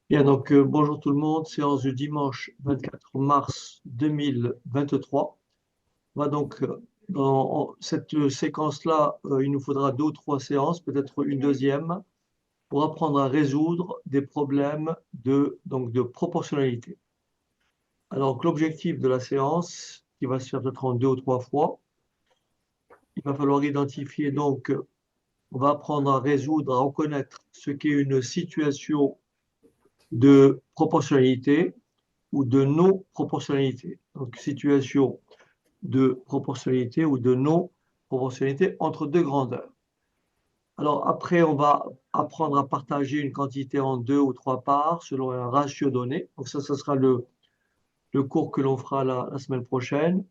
Bien, donc bonjour tout le monde, séance du dimanche 24 mars 2023. On va donc, dans cette séquence-là, il nous faudra deux ou trois séances, peut-être une deuxième, pour apprendre à résoudre des problèmes de proportionnalité. Alors que l'objectif de la séance, qui va se faire peut-être en deux ou trois fois, il va falloir identifier donc, on va apprendre à résoudre, à reconnaître ce qu'est une situation de proportionnalité ou de non-proportionnalité. Donc, situation de proportionnalité ou de non-proportionnalité entre deux grandeurs. Alors, après, on va apprendre à partager une quantité en deux ou trois parts selon un ratio donné. Donc, ça sera le cours que l'on fera la semaine prochaine.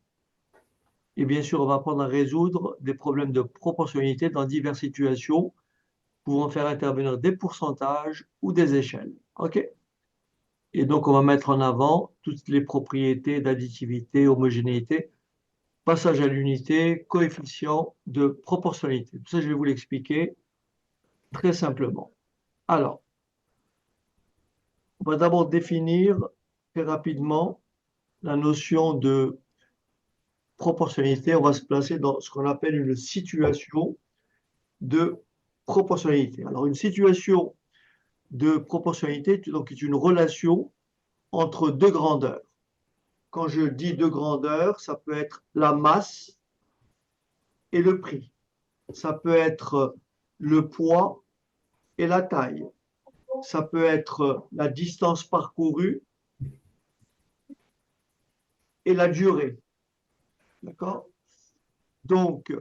Et bien sûr, on va apprendre à résoudre des problèmes de proportionnalité dans diverses situations, pouvant faire intervenir des pourcentages ou des échelles. OK? Et donc, on va mettre en avant toutes les propriétés d'additivité, homogénéité, passage à l'unité, coefficient de proportionnalité. Tout ça, je vais vous l'expliquer très simplement. Alors, on va d'abord définir très rapidement la notion de proportionnalité. On va se placer dans ce qu'on appelle une situation de proportionnalité. Alors, une situation de proportionnalité donc, est une relation entre deux grandeurs. Quand je dis deux grandeurs, ça peut être la masse et le prix. Ça peut être le poids et la taille. Ça peut être la distance parcourue et la durée. D'accord? Donc,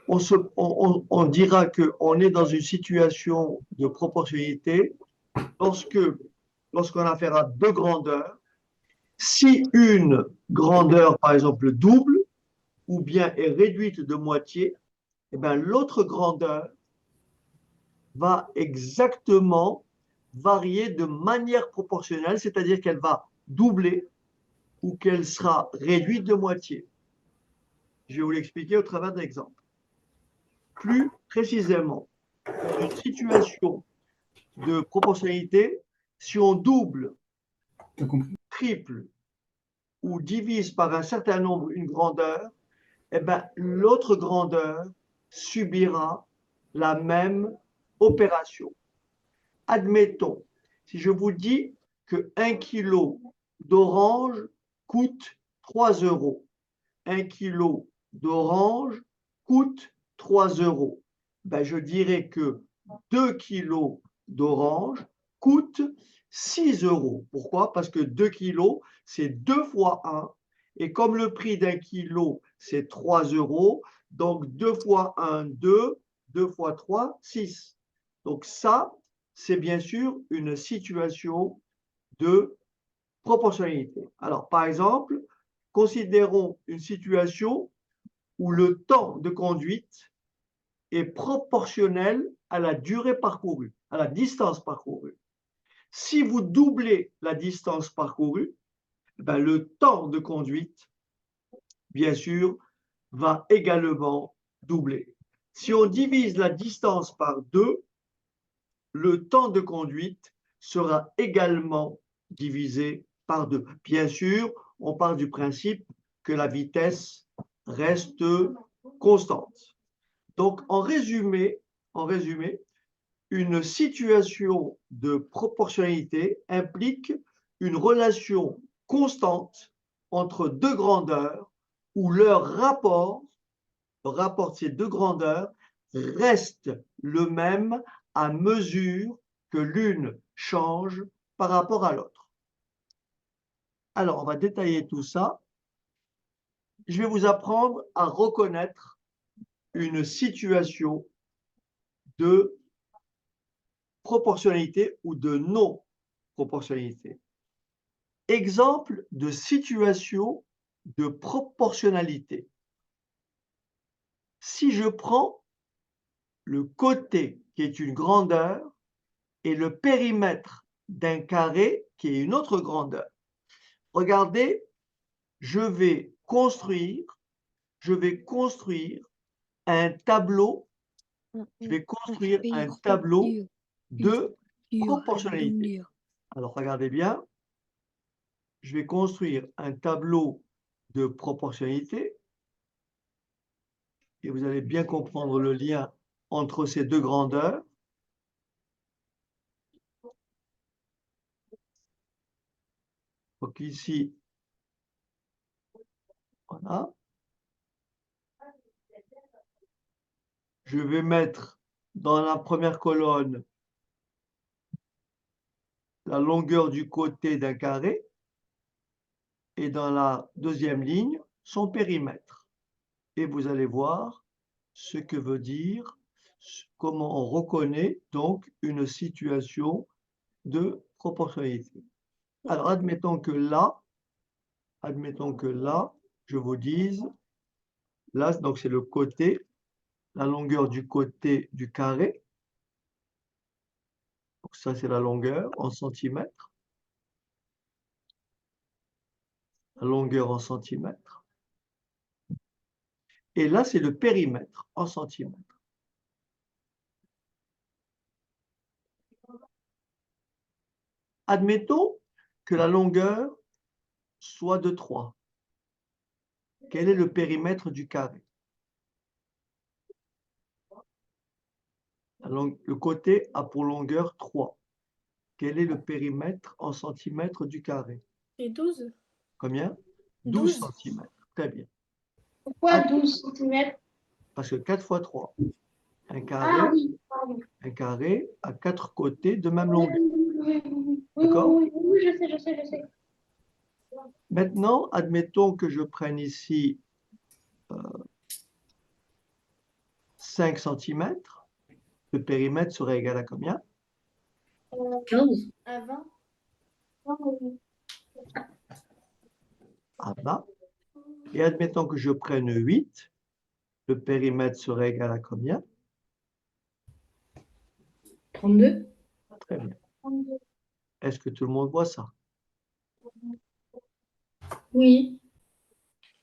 on dira qu'on est dans une situation de proportionnalité lorsqu'on a affaire à deux grandeurs. Si une grandeur, par exemple, double ou bien est réduite de moitié, eh bien, l'autre grandeur va exactement varier de manière proportionnelle, c'est-à-dire qu'elle va doubler ou qu'elle sera réduite de moitié. Je vais vous l'expliquer au travers d'exemples. Plus précisément, dans une situation de proportionnalité, si on double, triple ou divise par un certain nombre une grandeur, eh ben, l'autre grandeur subira la même opération. Admettons, si je vous dis que 1 kg d'orange coûte 3 euros, 1 kg d'orange coûte 3 euros. Ben, je dirais que 2 kilos d'orange coûtent 6 euros. Pourquoi? Parce que 2 kilos, c'est 2 fois 1. Et comme le prix d'un kilo, c'est 3 euros, donc 2 fois 1, 2, 2 fois 3, 6. Donc ça, c'est bien sûr une situation de proportionnalité. Alors, par exemple, considérons une situation où le temps de conduite est proportionnel à la durée parcourue, à la distance parcourue. Si vous doublez la distance parcourue, ben le temps de conduite, bien sûr, va également doubler. Si on divise la distance par 2, le temps de conduite sera également divisé par 2. Bien sûr, on part du principe que la vitesse reste constante. Donc, en résumé, une situation de proportionnalité implique une relation constante entre deux grandeurs où le rapport de ces deux grandeurs reste le même à mesure que l'une change par rapport à l'autre. Alors, on va détailler tout ça. Je vais vous apprendre à reconnaître une situation de proportionnalité ou de non-proportionnalité. Exemple de situation de proportionnalité. Si je prends le côté qui est une grandeur et le périmètre d'un carré qui est une autre grandeur, regardez, je vais construire un tableau je vais construire un tableau de proportionnalité. Alors, regardez bien. Je vais construire un tableau de proportionnalité et vous allez bien comprendre le lien entre ces deux grandeurs. Donc ici, voilà. Je vais mettre dans la première colonne la longueur du côté d'un carré et dans la deuxième ligne, son périmètre. Et vous allez voir ce que veut dire, comment on reconnaît donc une situation de proportionnalité. Alors, admettons que là, je vous dise, là, donc c'est le côté, la longueur du côté du carré. Donc ça, c'est la longueur en centimètres. La longueur en centimètres. Et là, c'est le périmètre en centimètres. Admettons que la longueur soit de 3. Quel est le périmètre du carré? Le côté a pour longueur 3. Quel est le périmètre en centimètres du carré? Et 12. Combien? 12 centimètres. Très bien. Pourquoi 12 cm? Parce que 4 fois 3. Un Ah oui, carré a 4 côtés de même longueur. oui, D'accord? oui, je sais. Maintenant, admettons que je prenne ici 5 cm. Le périmètre serait égal à combien? 15. À 20. À 20. Et admettons que je prenne 8. Le périmètre serait égal à combien? 32. Très bien. Est-ce que tout le monde voit ça? Oui.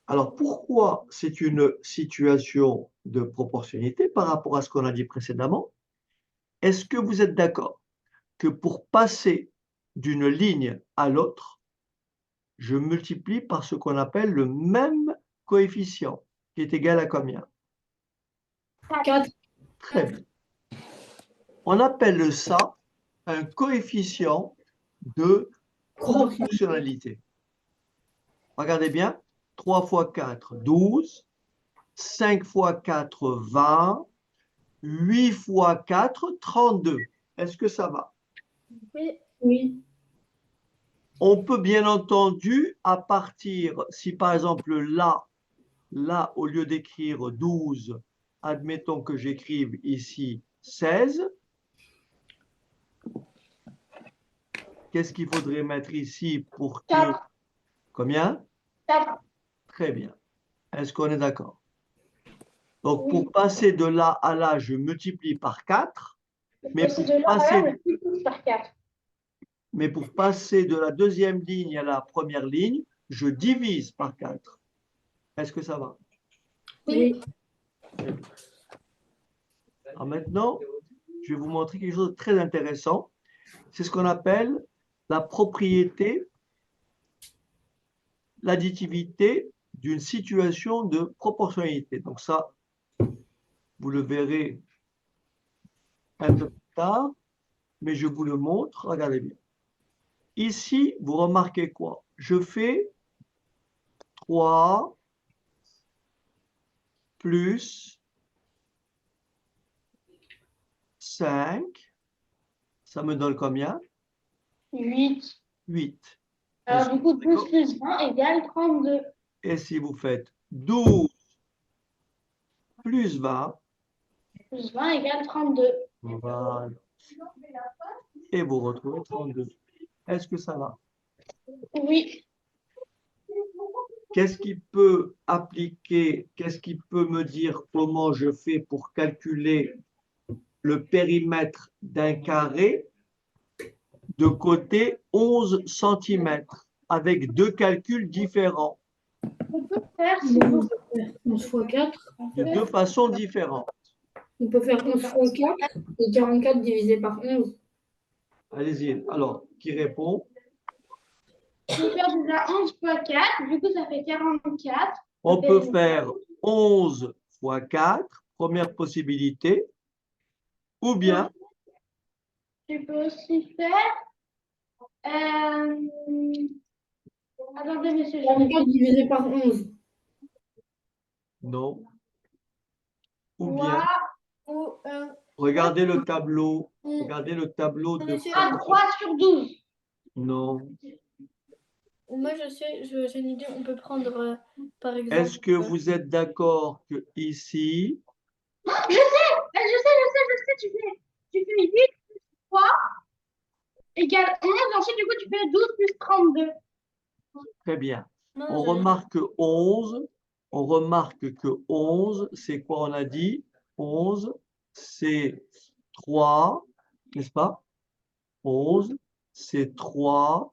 Alors, pourquoi c'est une situation de proportionnalité par rapport à ce qu'on a dit précédemment? Est-ce que vous êtes d'accord que pour passer d'une ligne à l'autre, je multiplie par ce qu'on appelle le même coefficient, qui est égal à combien? 4. Très bien. On appelle ça un coefficient de proportionnalité. Regardez bien, 3 fois 4, 12, 5 fois 4, 20, 8 fois 4, 32. Est-ce que ça va? Oui. On peut bien entendu, à partir, si par exemple là, au lieu d'écrire 12, admettons que j'écrive ici 16. Qu'est-ce qu'il faudrait mettre ici pour que... 4. Combien? 4. Très bien. Est-ce qu'on est d'accord? Donc, Oui. pour passer de là à là, je multiplie par 4. Mais C'est de là à là, je multiplie par 4. Mais pour passer de la deuxième ligne à la première ligne, je divise par 4. Est-ce que ça va? Oui. Alors maintenant, je vais vous montrer quelque chose de très intéressant. C'est ce qu'on appelle la propriété, l'additivité d'une situation de proportionnalité. Donc ça, vous le verrez un peu plus tard, mais je vous le montre. Regardez bien. Ici, vous remarquez quoi? Je fais 3 plus 5. Ça me donne combien? 8. 8. Alors, du coup, 12 plus 20 égale 32. Et si vous faites 12 plus 20, Plus 20 égale 32. voilà. Et vous retrouvez 32. Est-ce que ça va? Oui. Qu'est-ce qui peut appliquer, qu'est-ce qui peut me dire comment je fais pour calculer le périmètre d'un carré de côté 11 cm avec deux calculs différents? On peut faire, si vous 11 fois 4. De deux façons différentes. On peut faire 11 fois 4 et 44 divisé par 11. Allez-y. Alors, qui répond? Je peux faire déjà 11 fois 4, du coup ça fait 44. On peut faire 11 fois 4, première possibilité, ou bien Tu peux aussi faire. Attendez, monsieur, je 44 divisé par 11. non, ou bien Ou, regardez le tableau, regardez le tableau de Monsieur, Ah, 3 sur 12. non. moi, j'ai une idée. On peut prendre, par exemple. Est-ce que vous êtes d'accord que ici, Je sais, tu fais 8 plus 3 égale 11, ensuite du coup tu fais 12 plus 32. très bien, Non, on remarque que 11, on remarque que 11, c'est quoi on a dit? 11, c'est 3, n'est-ce pas? 11, c'est 3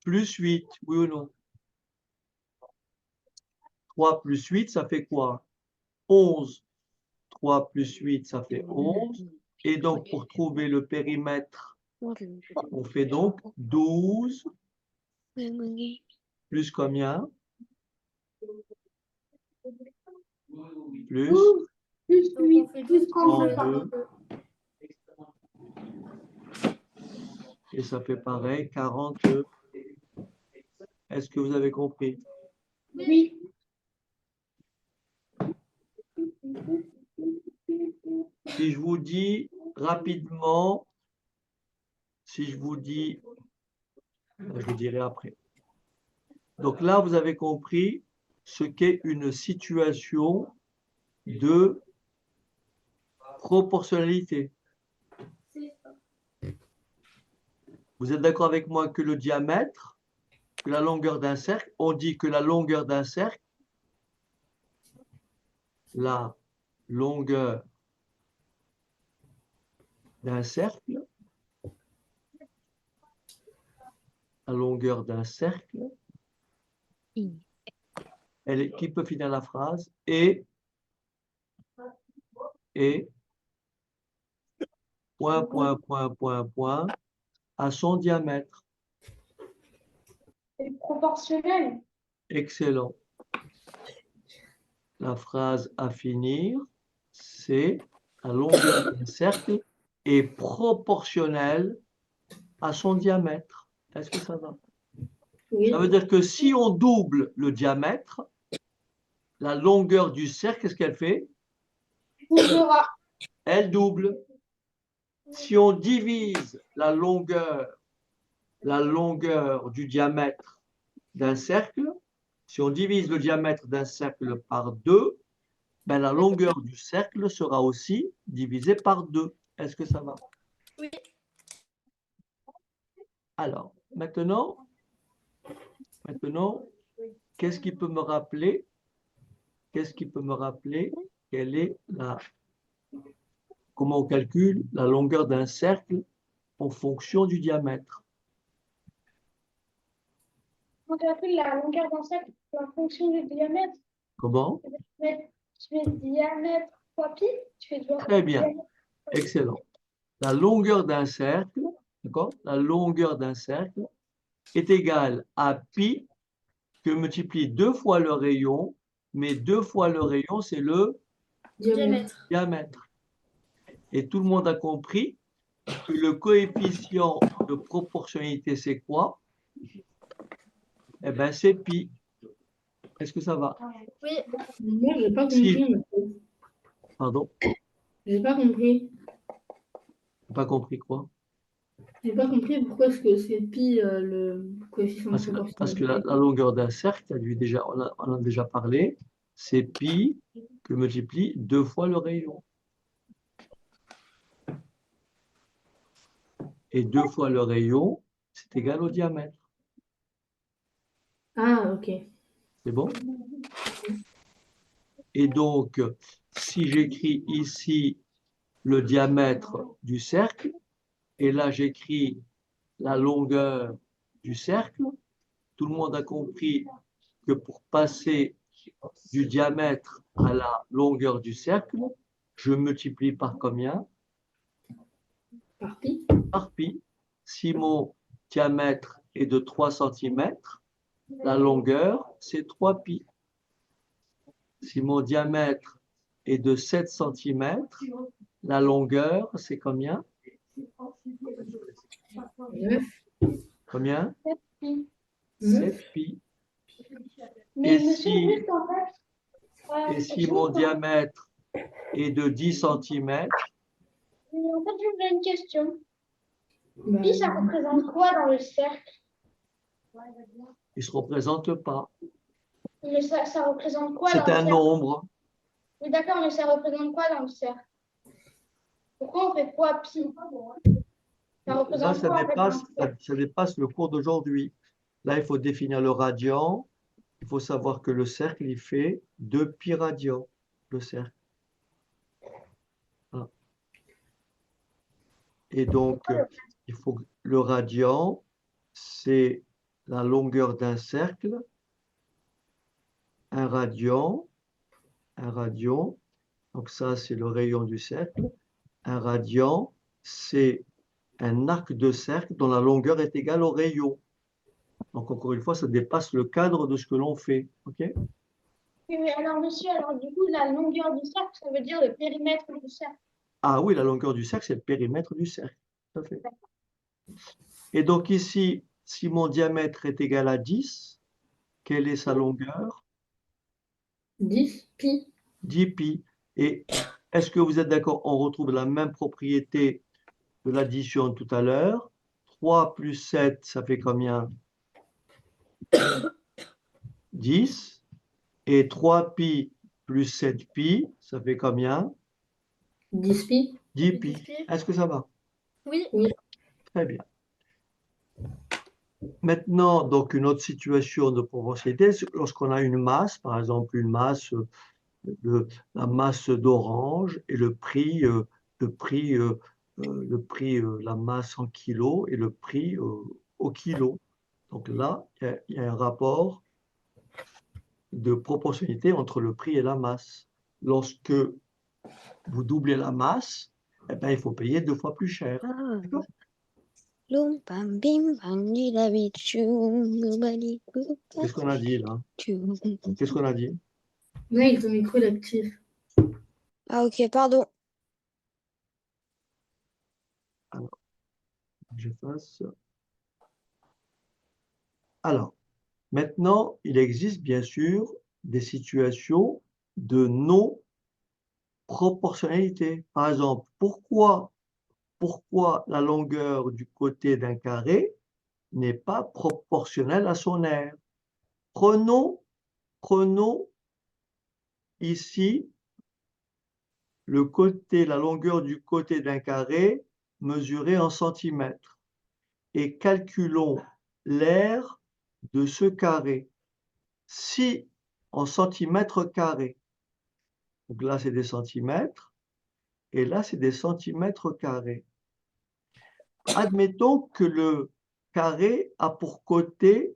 plus 8, oui ou non? 3 plus 8, ça fait quoi? 11. 3 plus 8, ça fait 11. Et donc, pour trouver le périmètre, on fait donc 12 plus combien? Plus 12 plus Donc, 8 on fait plus 12 32. 32. Et ça fait pareil, 40. Est-ce que vous avez compris? Oui. Si je vous dis rapidement, si je vous dis, je vous dirai après. Donc là, vous avez compris ce qu'est une situation de proportionnalité. Vous êtes d'accord avec moi que le diamètre, que la longueur d'un cercle, on dit que la longueur d'un cercle, la longueur d'un cercle, la longueur d'un cercle, qui peut finir la phrase, et point, à son diamètre. C'est proportionnel. Excellent. La phrase à finir, c'est la longueur d'un cercle est proportionnelle à son diamètre. Est-ce que ça va? Oui. Ça veut dire que si on double le diamètre, la longueur du cercle, qu'est-ce qu'elle fait? Elle double. Si on divise la longueur du diamètre d'un cercle, si on divise le diamètre d'un cercle par 2, ben la longueur du cercle sera aussi divisée par 2. Est-ce que ça va? Oui. Alors, maintenant, qu'est-ce qui peut me rappeler? Quelle est comment on calcule la longueur d'un cercle en fonction du diamètre? On calcule la longueur d'un cercle en fonction du diamètre. Comment? Tu fais diamètre fois pi. Très bien, excellent. La longueur d'un cercle, d'accord? La longueur d'un cercle est égale à pi que multiplie 2 fois le rayon, mais 2 fois le rayon, c'est le diamètre. Et tout le monde a compris que le coefficient de proportionnalité, c'est quoi? Eh bien, c'est pi. Est-ce que ça va? Oui. Moi, j'ai pas Si, compris. pardon, J'ai pas compris. pas compris quoi? J'ai pas compris pourquoi est-ce que c'est pi le coefficient de Parce que proportionnalité. la longueur d'un cercle, on en a déjà parlé, c'est pi que multiplie 2 fois le rayon. Et 2 fois le rayon, c'est égal au diamètre. Ah, ok. C'est bon? Et donc, si j'écris ici le diamètre du cercle, et là j'écris la longueur du cercle, tout le monde a compris que pour passer du diamètre à la longueur du cercle, je multiplie par combien? Par pi. Par pi. Si mon diamètre est de 3 cm, la longueur, c'est 3 pi. Si mon diamètre est de 7 cm, la longueur, c'est combien? 9. Combien? Pi. 7 pi. Mais Et monsieur, si- juste en fait. Et si mon diamètre est de 10 cm, Mais en fait, j'ai une question. Bah, Pi, ça représente quoi dans le cercle? il ne se représente pas. Mais ça représente quoi C'est dans le un cercle? nombre. Oui, d'accord, mais ça représente quoi dans le cercle? Pourquoi on fait quoi pi? Ça Là, représente ça quoi en fait dans le dépasse, cercle? ça dépasse le cours d'aujourd'hui. Là, il faut définir le radian. Il faut savoir que le cercle, il fait 2 pi radians, le cercle. Voilà. Et donc, il faut que le radian, c'est la longueur d'un cercle. Un radian, donc ça, c'est le rayon du cercle. Un radian, c'est un arc de cercle dont la longueur est égale au rayon. Donc, encore une fois, ça dépasse le cadre de ce que l'on fait. OK? Oui, mais alors, monsieur, alors du coup, la longueur du cercle, ça veut dire le périmètre du cercle. Ah oui, la longueur du cercle, c'est le périmètre du cercle. Tout à fait. Et donc ici, si mon diamètre est égal à 10, quelle est sa longueur? 10 pi. 10 pi. Et est-ce que vous êtes d'accord? On retrouve la même propriété de l'addition tout à l'heure. 3 plus 7, ça fait combien? 10. Et 3 pi plus 7 pi, ça fait combien? 10 pi. 10 10 pi. pi. Est-ce que ça va? Oui. Très bien. Maintenant, donc une autre situation de proportionnalité, c'est lorsqu'on a une masse, par exemple une masse, la masse d'orange et la masse en kilos et le prix au kilo. Donc là, il y a un rapport de proportionnalité entre le prix et la masse. Lorsque vous doublez la masse, eh ben, il faut payer 2 fois plus cher. D'accord? Loom bam bim bam dida bichou boubali Qu'est-ce qu'on a dit là? Qu'est-ce qu'on a dit? Oui, ton micro est actif. Ah ok, pardon. J'efface. Alors, maintenant, il existe bien sûr des situations de non-proportionnalité. Par exemple, pourquoi la longueur du côté d'un carré n'est pas proportionnelle à son aire? Prenons ici la longueur du côté d'un carré mesurée en centimètres et calculons l'aire de ce carré. Si en centimètres carrés, donc là c'est des centimètres, et là c'est des centimètres carrés. Admettons que le carré a pour côté,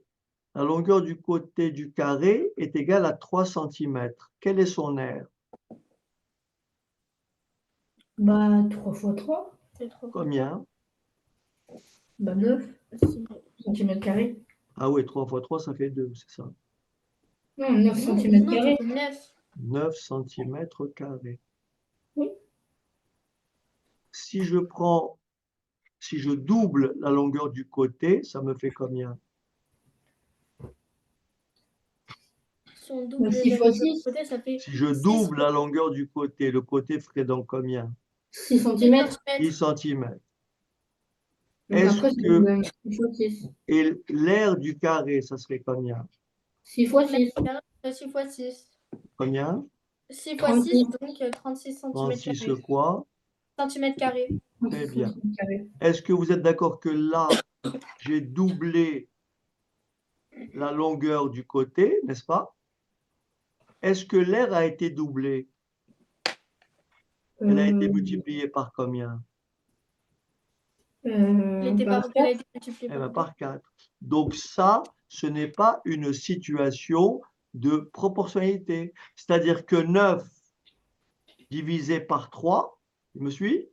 la longueur du côté du carré est égale à 3 centimètres. Quelle est son aire? Bah, 3 fois 3. C'est trop. Combien? Bah, 9 cm carrés. Ah oui, 3 fois 3, ça fait 2, c'est ça. Non, 9 Non, cm non, ça carrés. fait 9. 9 centimètres carrés. Oui. Si je double la longueur du côté, ça me fait combien? Si on double 6 la fois longueur du 6. côté, ça fait Si je 6 double la longueur du côté, le côté ferait donc combien? 6 cm. 10 centimètres. Donc Est-ce après, ça que donne 6 fois 6. et l'aire du carré, ça serait combien? 6 fois 6. 6 fois 6. Combien? 6 fois 6, 36. donc 36 cm 36 quoi? Centimètres carrés. Très bien. Carrés. Est-ce que vous êtes d'accord que là, j'ai doublé la longueur du côté, n'est-ce pas? Est-ce que l'aire a été doublée? Elle a été multipliée par combien? Il était Bah, pas, elle a été multipliée Eh ben, par par 4. Donc ça, ce n'est pas une situation de proportionnalité. C'est-à-dire que 9 divisé par 3, tu me suis?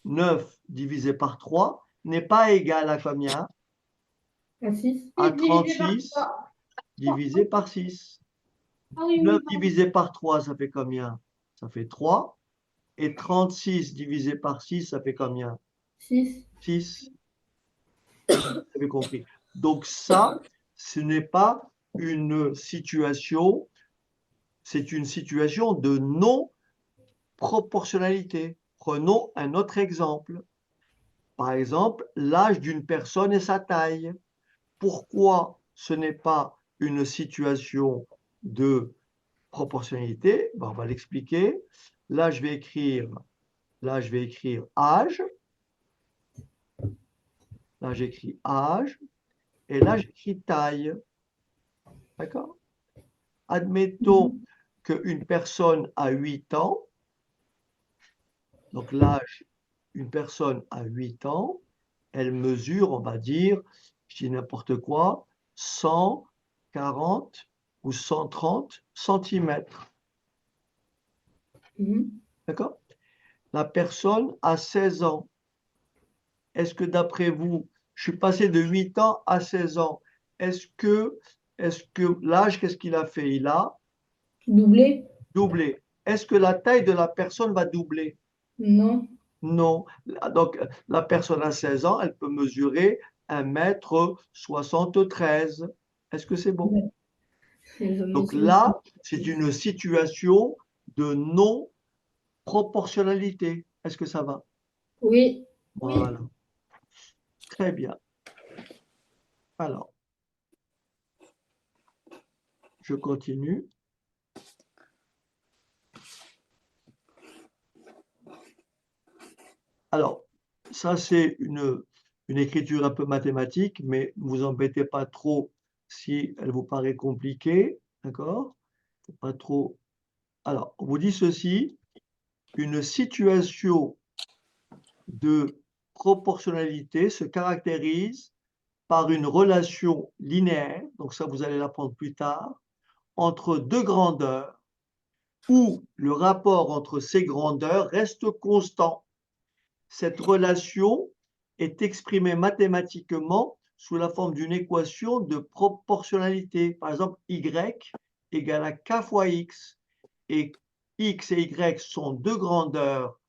9 divisé par 3 n'est pas égal à combien? À 6. À Divisé par 36 trois. divisé par 6. Ah oui, 9 oui, divisé par 3, ça fait combien? Ça fait 3. Et 36 divisé par 6, ça fait combien? 6. 6. Vous avez compris. Donc ça, ce n'est pas une situation, c'est une situation de non-proportionnalité. Prenons un autre exemple. Par exemple, l'âge d'une personne et sa taille. Pourquoi ce n'est pas une situation de proportionnalité? Ben, on va l'expliquer. Là, je vais écrire âge. Là, j'écris âge. Et là, j'écris taille. D'accord? Admettons qu'une personne a 8 ans. Donc, l'âge, une personne a 8 ans. Elle mesure, on va dire, je dis n'importe quoi, 140 ou 130 centimètres. D'accord? La personne a 16 ans. Est-ce que d'après vous, je suis passé de 8 ans à 16 ans, est-ce que l'âge, qu'est-ce qu'il a fait? Il a Doublé? doublé. Est-ce que la taille de la personne va doubler? Non. Non. Donc, la personne a 16 ans, elle peut mesurer 1,73 m. Est-ce que c'est bon? Donc là, c'est une situation de non-proportionnalité. Est-ce que ça va? Oui. Voilà. Très bien. Alors, je continue. Alors, ça, c'est une écriture un peu mathématique, mais ne vous embêtez pas trop si elle vous paraît compliquée. D'accord? Pas trop. Alors, on vous dit ceci, une situation de proportionnalité se caractérise par une relation linéaire, donc ça vous allez l'apprendre plus tard, entre deux grandeurs où le rapport entre ces grandeurs reste constant. Cette relation est exprimée mathématiquement sous la forme d'une équation de proportionnalité. Par exemple, y égale à k fois x. Et x et y sont deux grandeurs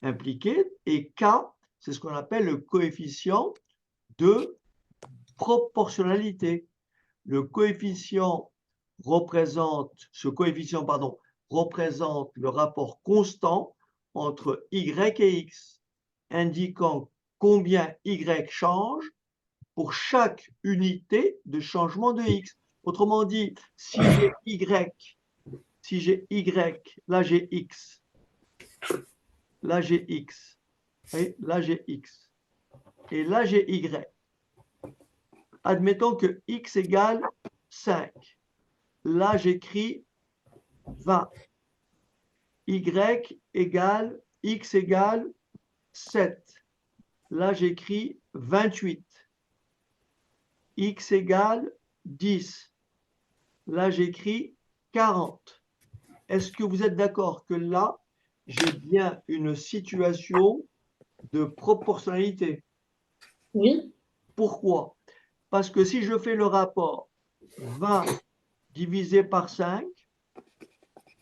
impliquées. Et k, c'est ce qu'on appelle le coefficient de proportionnalité. Le coefficient représente le rapport constant entre y et x, indiquant combien y change pour chaque unité de changement de x. Autrement dit, si j'ai y, là j'ai x, là j'ai x, et là j'ai x, et là j'ai y. Admettons que x égale 5. Là, j'écris 20. Y égale, x égale 7. Là, j'écris 28. X égale 10. Là, j'écris 40. Est-ce que vous êtes d'accord que là, j'ai bien une situation de proportionnalité? Oui. Pourquoi? Parce que si je fais le rapport 20 divisé par 5,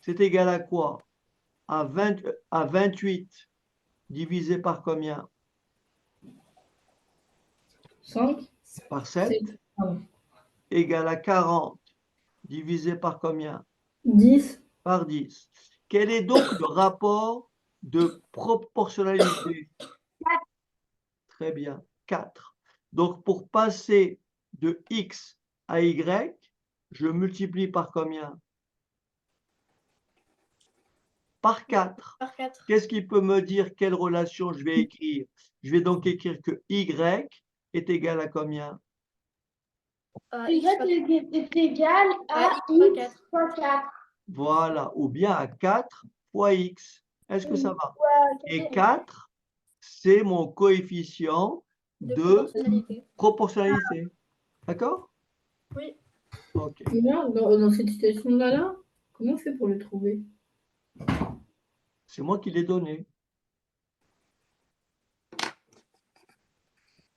c'est égal à quoi? À 28 divisé par combien? 5. Par 7 égale à 40 divisé par combien? 10. Par 10. Quel est donc le rapport de proportionnalité? Très bien, 4. Donc, pour passer de x à y, je multiplie par combien? Par 4. Par 4. Qu'est-ce qui peut me dire quelle relation je vais écrire? Je vais donc écrire que y est égal à combien? Y est égal à x fois 4. Voilà, ou bien à 4 fois x. Est-ce que ça va? Et 4, c'est mon coefficient de proportionnalité. proportionnalité. D'accord? Oui. Ok. Et là, dans cette situation-là, comment on fait pour le trouver? C'est moi qui l'ai donné.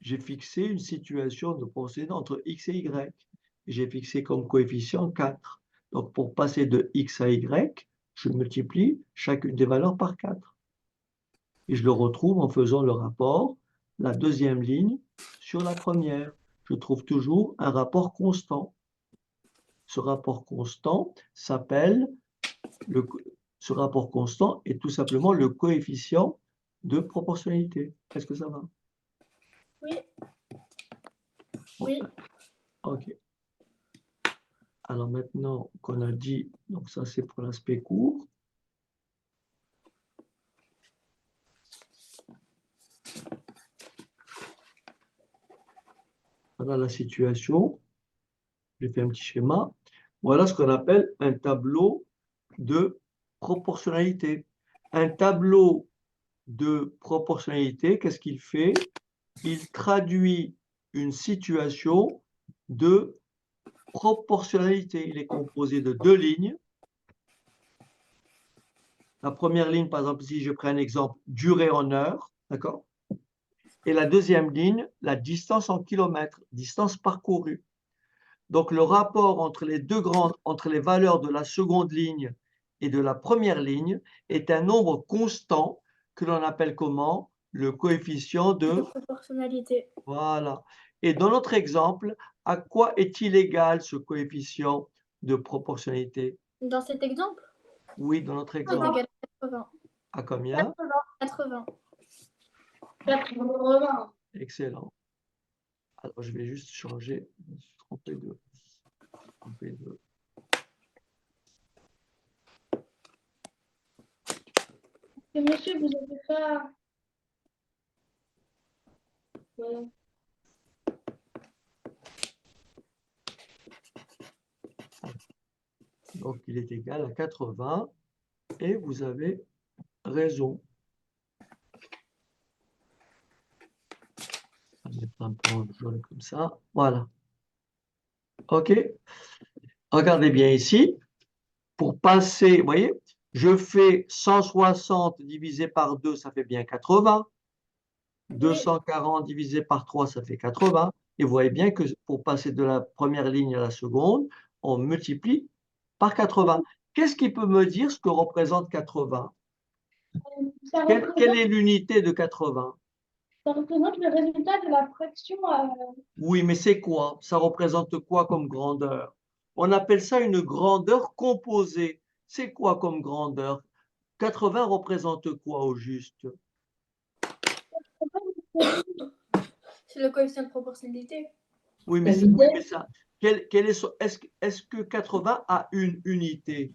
J'ai fixé une situation de procédé entre x et y. J'ai fixé comme coefficient 4. Donc, pour passer de x à y, je multiplie chacune des valeurs par 4. Et je le retrouve en faisant le rapport, la deuxième ligne sur la première. Je trouve toujours un rapport constant. Ce rapport constant s'appelle, ce rapport constant est tout simplement le coefficient de proportionnalité. Est-ce que ça va? Oui. Oui. Ok. Alors maintenant qu'on a dit, donc ça c'est pour l'aspect court. Voilà la situation. J'ai fait un petit schéma. Voilà ce qu'on appelle un tableau de proportionnalité. Un tableau de proportionnalité, qu'est-ce qu'il fait? Il traduit une situation de proportionnalité. Il est composé de deux lignes. La première ligne, par exemple, si je prends un exemple, durée en heures, d'accord? Et la deuxième ligne, la distance en kilomètres, distance parcourue. Donc, le rapport entre les entre les valeurs de la seconde ligne et de la première ligne est un nombre constant que l'on appelle comment? Le coefficient De de... proportionnalité. Voilà. Et dans notre exemple, à quoi est-il égal ce coefficient de proportionnalité? Dans cet exemple, Oui, dans notre c'est exemple. égal à 80. À combien? 80. 80. Excellent. Alors, je vais juste changer. Je me suis trompé de... Mais monsieur, vous n'avez pas. Voilà. Donc, il est égal à 80 et vous avez raison. On va mettre un point jaune comme ça. Voilà. OK. Regardez bien ici. Pour passer, vous voyez, je fais 160 divisé par 2, ça fait bien 80. 240 divisé par 3, ça fait 80. Et vous voyez bien que pour passer de la première ligne à la seconde, on multiplie par 80. Qu'est-ce qui peut me dire ce que représente 80? Ça Quelle représente, est l'unité de 80? ça représente le résultat de la fraction. Oui, mais c'est quoi? Ça représente quoi comme grandeur? On appelle ça une grandeur composée. C'est quoi comme grandeur? 80 représente quoi au juste? C'est le coefficient de proportionnalité. Oui, La oui, mais vitesse. ça, est-ce que 80 a une unité?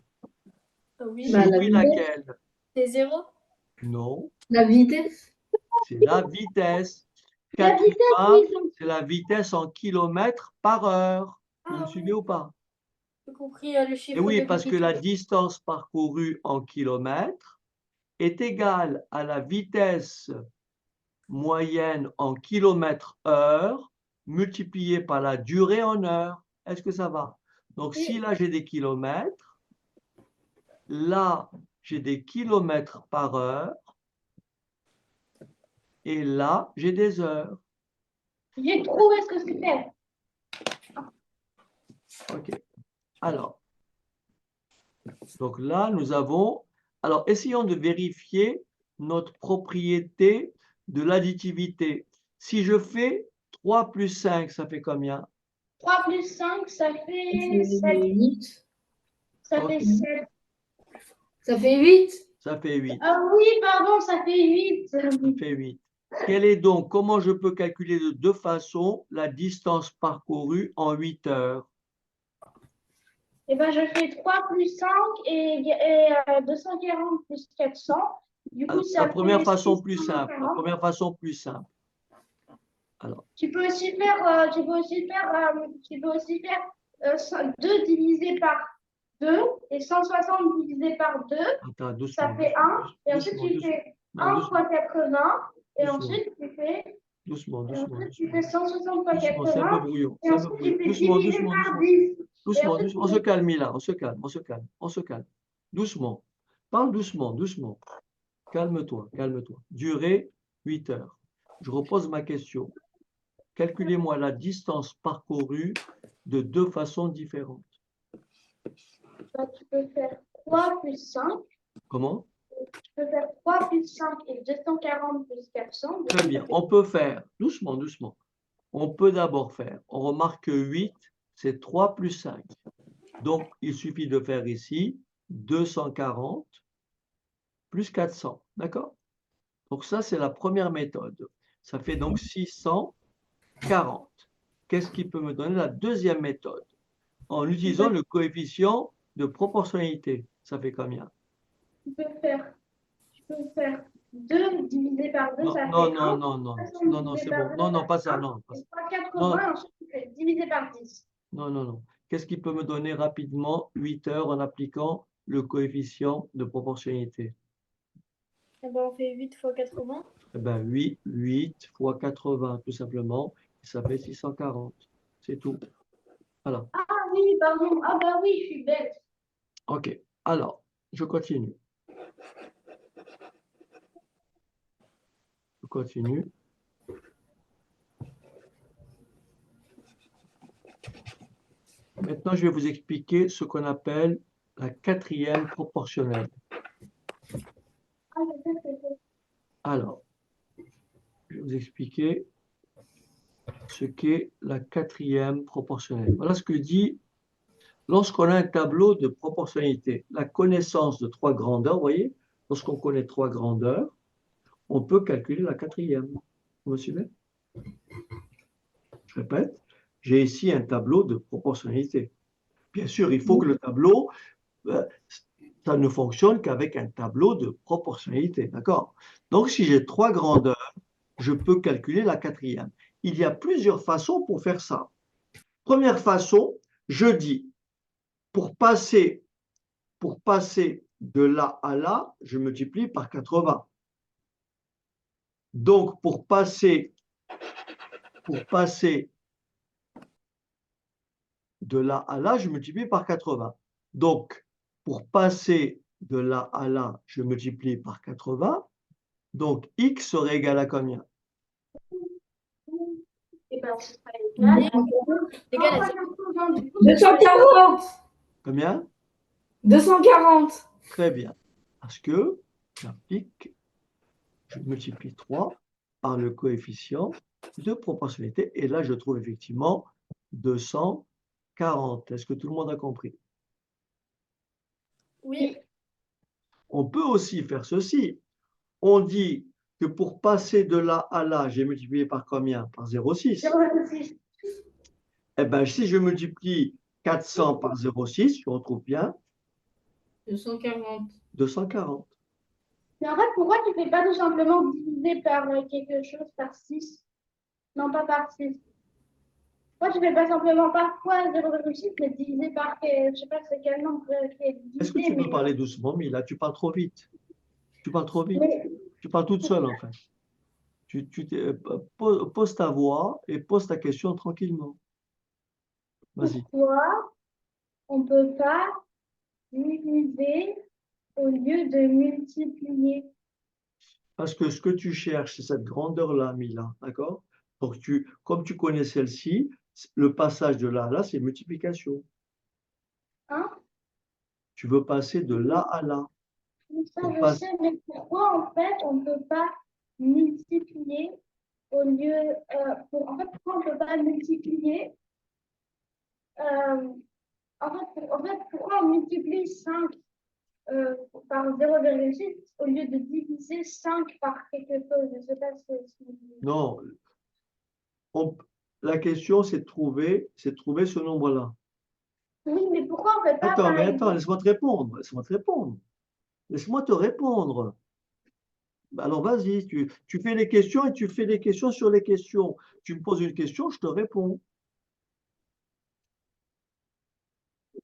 Oui. Bah, Si la oui, vitesse. laquelle? C'est 0. Non, La vitesse. c'est la vitesse. La vitesse, 80, oui, c'est la vitesse en kilomètres par heure. Vous me Ah suivez oui. ou pas? J'ai compris le Et chiffre oui, de parce que vitesse. la distance parcourue en kilomètres est égale à la vitesse moyenne en kilomètres heure multipliée par la durée en heure. Est-ce que ça va? Donc, Oui. si là j'ai des kilomètres, là j'ai des kilomètres par heure, et là j'ai des heures. j'ai trouvé ce que c'était. OK. Alors, donc là nous avons. Alors, essayons de vérifier notre propriété de l'additivité. Si je fais 3 plus 5, ça fait combien? 3 plus 5, ça fait 7. C'est 8. Ça Ok. fait 7. Ça fait 8. Ça fait 8. Ah oui, pardon, ça fait 8. Ça fait 8. Quelle est donc, comment je peux calculer de deux façons la distance parcourue en 8 heures? Eh ben, je fais 3 plus 5 et 240 plus 400. Du coup, Alors, ça la première fait façon plus simple. La 640. première façon plus simple. Alors, Tu peux aussi faire, 2 divisé par 2 et 160 divisé par 2, attends, ça doucement. fait 1. Et ensuite, Doucement, tu doucement. fais Non, 1 doucement, fois 80. Et doucement, ensuite, tu fais, doucement, et doucement, ensuite, tu doucement. fais 160 fois Doucement, c'est un peu 80. brouillon. Et C'est un peu ensuite, tu brouillon. fais Doucement, diviser doucement, par doucement. 10. Doucement, après, doucement. On se calme, Mila. On se calme, on se calme, on se calme. Doucement. Parle doucement, doucement. Calme-toi, calme-toi. Durée, 8 heures. Je repose ma question. Calculez-moi la distance parcourue de deux façons différentes. bah, tu peux faire 3 plus 5. Comment? Tu peux faire 3 plus 5 et 240 plus 400. Très bien. On peut faire, doucement, doucement. On peut d'abord faire, on remarque que 8, c'est 3 plus 5. Donc, il suffit de faire ici 240 plus 400. D'accord? Donc, ça, c'est la première méthode. Ça fait donc 640. Qu'est-ce qui peut me donner la deuxième méthode? En utilisant le coefficient de proportionnalité. Ça fait combien? Tu peux faire 2 divisé par 2, Non, ça non, fait non, 1. non, non, non, non, c'est bon. Non, non, pas ça, non. Pas ça. 380, ensuite tu fais divisé par 10. Non, non, non. Qu'est-ce qui peut me donner rapidement 8 heures en appliquant le coefficient de proportionnalité? Eh ben, on fait 8 fois 80. Eh bien, 8 fois 80, tout simplement, ça fait 640. C'est tout. Alors, Ah oui, pardon. Ah bah oui, je suis bête. OK. Alors, je continue. Je continue. Maintenant, je vais vous expliquer ce qu'on appelle la quatrième proportionnelle. Ah, je sais ce que c'est. Alors, je vais vous expliquer ce qu'est la quatrième proportionnelle. Voilà ce que dit, lorsqu'on a un tableau de proportionnalité, la connaissance de trois grandeurs, vous voyez, lorsqu'on connaît trois grandeurs, on peut calculer la quatrième. Vous me suivez? Je répète, j'ai ici un tableau de proportionnalité. Bien sûr, il faut que le tableau, ça ne fonctionne qu'avec un tableau de proportionnalité, d'accord? Donc, si j'ai trois grandeurs, je peux calculer la quatrième. Il y a plusieurs façons pour faire ça. Première façon, je dis, pour passer de là à là, je multiplie par 80. Donc, pour passer de là à là, je multiplie par 80. Donc, pour passer de là à là, je multiplie par 80. Donc, x serait égal à combien? Et ben, ce sera Égal à 0. 240. Combien? 240. Très bien. Parce que j'applique, je multiplie 3 par le coefficient de proportionnalité. Et là, je trouve effectivement 240. Est-ce que tout le monde a compris? Oui. On peut aussi faire ceci. On dit que pour passer de là à là, j'ai multiplié par combien? Par 0,6. 0,6. Eh bien, si je multiplie 400 par 0,6, je retrouve bien 240. 240. Mais en fait, pourquoi tu fais pas tout simplement diviser par quelque chose par 6? Non, pas par 6. Pourquoi tu fais pas simplement par fois 0,6, mais divisé par, je sais pas c'est quel nombre qui est Est-ce que divisé, tu peux mais... parler doucement, Mila? Tu parles trop vite. Tu parles trop vite. mais Tu parles toute seule, en fait. Pose ta voix et pose ta question tranquillement. Vas-y. pourquoi on ne peut pas diviser au lieu de multiplier? Parce que ce que tu cherches, c'est cette grandeur-là, Mila. D'accord? Donc, comme tu connais celle-ci, le passage de là à là, c'est multiplication. Hein? Tu veux passer de là à là. Ça, Pour je passer- sais, mais pourquoi en fait on ne peut pas multiplier au lieu. En fait, pourquoi on ne peut pas multiplier en fait, pourquoi on multiplie 5 par 0,6 au lieu de diviser 5 par quelque chose? Je ne sais pas si... Non, la question, c'est de trouver ce nombre-là. Oui, mais pourquoi on ne fait pas Attends, par mais attends, exemple... laisse-moi te répondre. Laisse-moi te répondre. Laisse-moi te répondre. Alors, vas-y, tu fais les questions et tu fais les questions sur les questions. Tu me poses une question, je te réponds.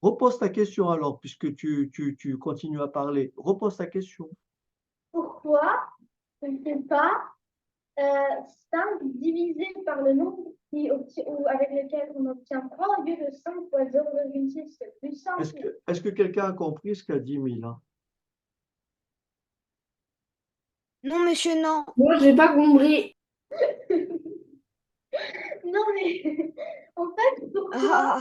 Repose ta question alors, puisque tu continues à parler. Repose ta question. Pourquoi on ne fait pas 5 divisé par le nombre ou avec lequel on obtient 3 au lieu de 5 fois 0,6. C'est plus simple. Est-ce que quelqu'un a compris ce qu'a dit Mila? Non, monsieur, non. Moi, j'ai pas compris. Non, mais en fait, Ah,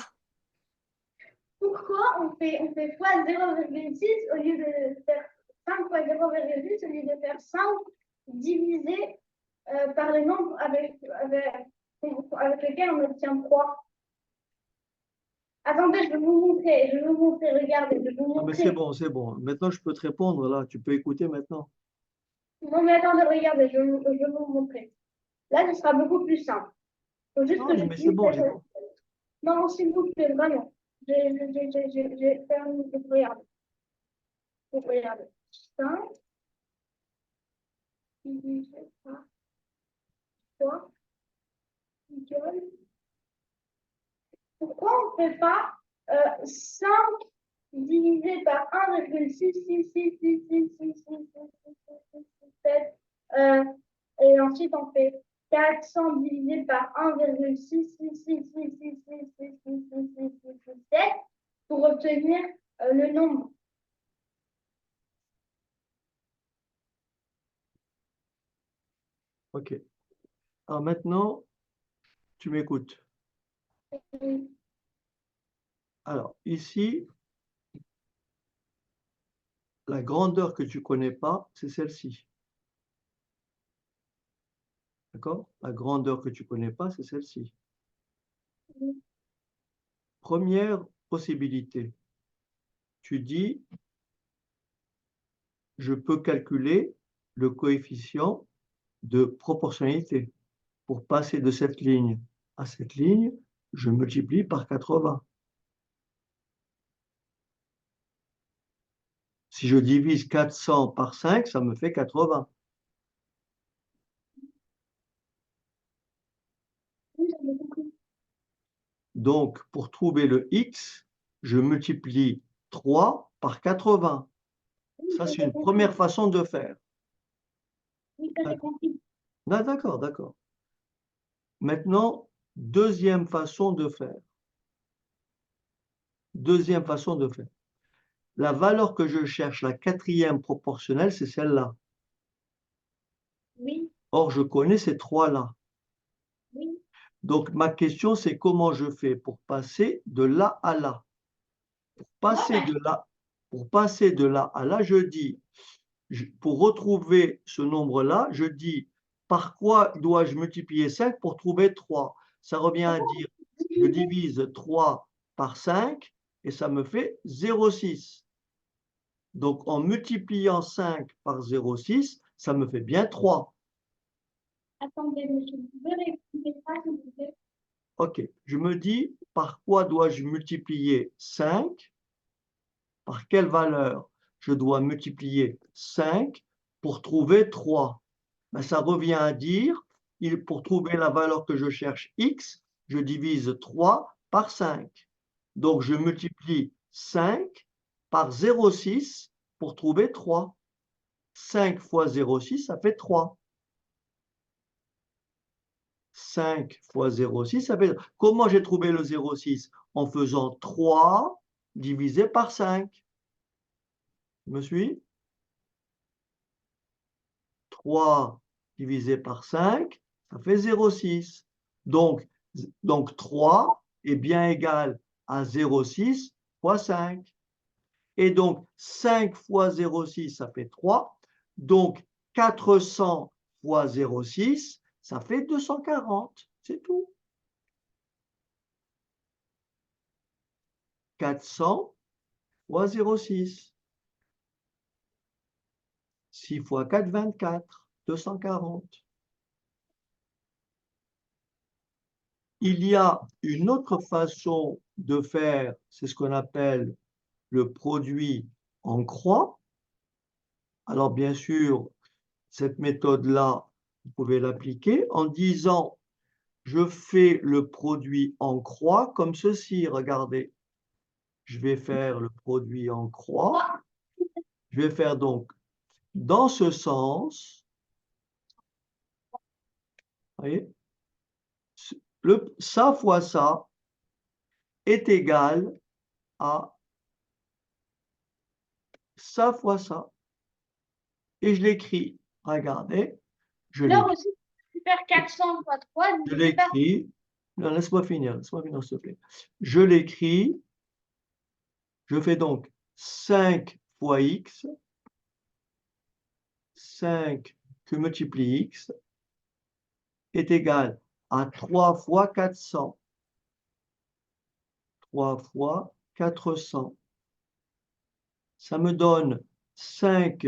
pourquoi on fait fois 0,6 au lieu de faire 5 fois 0,6 au lieu de faire 5 divisé par le nombre avec lequel on obtient 3. Attendez, je vais vous montrer, regardez, je vais vous Ah, mais c'est montrer. bon, c'est bon. Maintenant, je peux te répondre là. Tu peux écouter maintenant. Non, mais attendez, regardez, je vais vous montrer. Là, ce sera beaucoup plus simple. Il faut juste Non, que mais c'est j'utilise bon, cette... Non, s'il vous plaît, vraiment. J'ai permis de regarder. Regarder. 5 divisé par 3 égale. Pourquoi on ne fait pas 5 divisé par 1,666666667 et ensuite on fait 400 divisé par 1,666666667 pour obtenir le nombre. OK. Alors maintenant, tu m'écoutes. Alors, ici, la grandeur que tu ne connais pas, c'est celle-ci. D'accord? La grandeur que tu ne connais pas, c'est celle-ci. Première possibilité. Tu dis, je peux calculer le coefficient de proportionnalité. Pour passer de cette ligne à cette ligne, je multiplie par 80. Si je divise 400 par 5, ça me fait 80. Donc, pour trouver le x, je multiplie 3 par 80. Ça, c'est une première façon de faire. Oui, ça j'ai compris. Ah, d'accord, d'accord. Maintenant, deuxième façon de faire. Deuxième façon de faire. La valeur que je cherche, la quatrième proportionnelle, c'est celle-là. Oui, Or, je connais ces trois-là. oui. Donc, ma question, c'est comment je fais pour passer de là à là. Pour passer de là à là, je dis, pour retrouver ce nombre-là, je dis, par quoi dois-je multiplier 5 pour trouver 3? Ça revient à dire, je divise 3 par 5 et ça me fait 0,6. Donc, en multipliant 5 par 0,6, ça me fait bien 3. Attendez, monsieur, vous pouvez répéter ça, s'il vous plaît? OK. Je me dis, par quoi dois-je multiplier 5? Par quelle valeur je dois multiplier 5 pour trouver 3? Ben, ça revient à dire, pour trouver la valeur que je cherche, x, je divise 3 par 5. Donc, je multiplie 5 par 0,6 pour trouver 3. 5 fois 0,6, ça fait 3. 5 fois 0,6, ça fait... Comment j'ai trouvé le 0,6? En faisant 3 divisé par 5. Tu me suis? 3 divisé par 5, ça fait 0,6. Donc 3 est bien égal à 0,6 fois 5. Et donc, 5 fois 0,6, ça fait 3. Donc, 400 fois 0,6, ça fait 240. C'est tout. 400 fois 0,6. 6 fois 4, 24. 240. Il y a une autre façon de faire, c'est ce qu'on appelle le produit en croix. Alors, bien sûr, cette méthode-là, vous pouvez l'appliquer en disant, je fais le produit en croix comme ceci. Regardez, je vais faire le produit en croix. Je vais faire donc dans ce sens voyez? Ça fois ça est égal à ça fois ça. Et je l'écris. Regardez, je Là l'écris. aussi, tu peux faire 400 fois 3 Je divisé par l'écris. Non, laisse-moi finir, s'il te plaît. Je l'écris. Je fais donc 5 fois x, 5 que multiplie x est égal à 3 fois 400. 3 fois 400. Ça me donne 5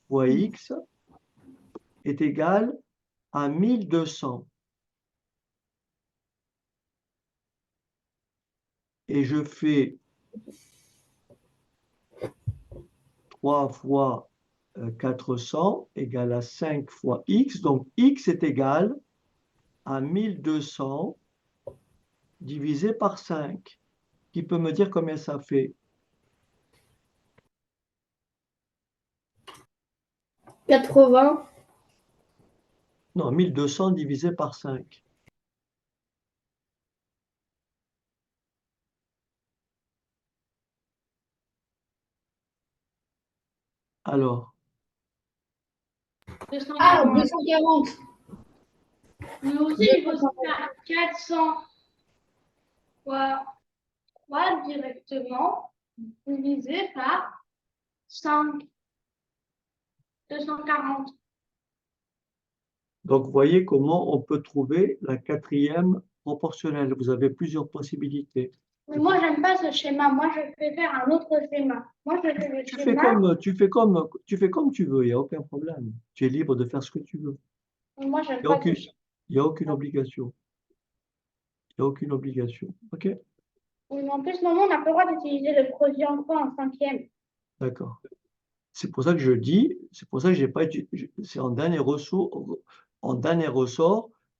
fois x est égal à 1200. Et je fais 3 fois 400 égale à 5 fois x. Donc x est égal à 1200 divisé par 5. Qui peut me dire combien ça fait? 80. Non, 1200 divisé par 5. Alors, 240. 240. Mais aussi, il faut faire 400 fois 3 directement divisé par 5. 240. donc, voyez comment on peut trouver la quatrième proportionnelle. Vous avez plusieurs possibilités. Mais moi, j'aime pas ce schéma. Moi, je préfère un autre schéma. Moi, je fais le Tu fais schéma. comme tu veux, il n'y a aucun problème. Tu es libre de faire ce que tu veux. Moi, j'aime Il n'y a pas ce aucune, schéma. il y a aucune obligation. Il n'y a aucune obligation. OK? Oui, mais en plus, maman, on n'a pas le droit d'utiliser le produit en quoi en cinquième. D'accord. C'est pour ça que je dis, c'est pour ça que j'ai pas c'est en dernier ressort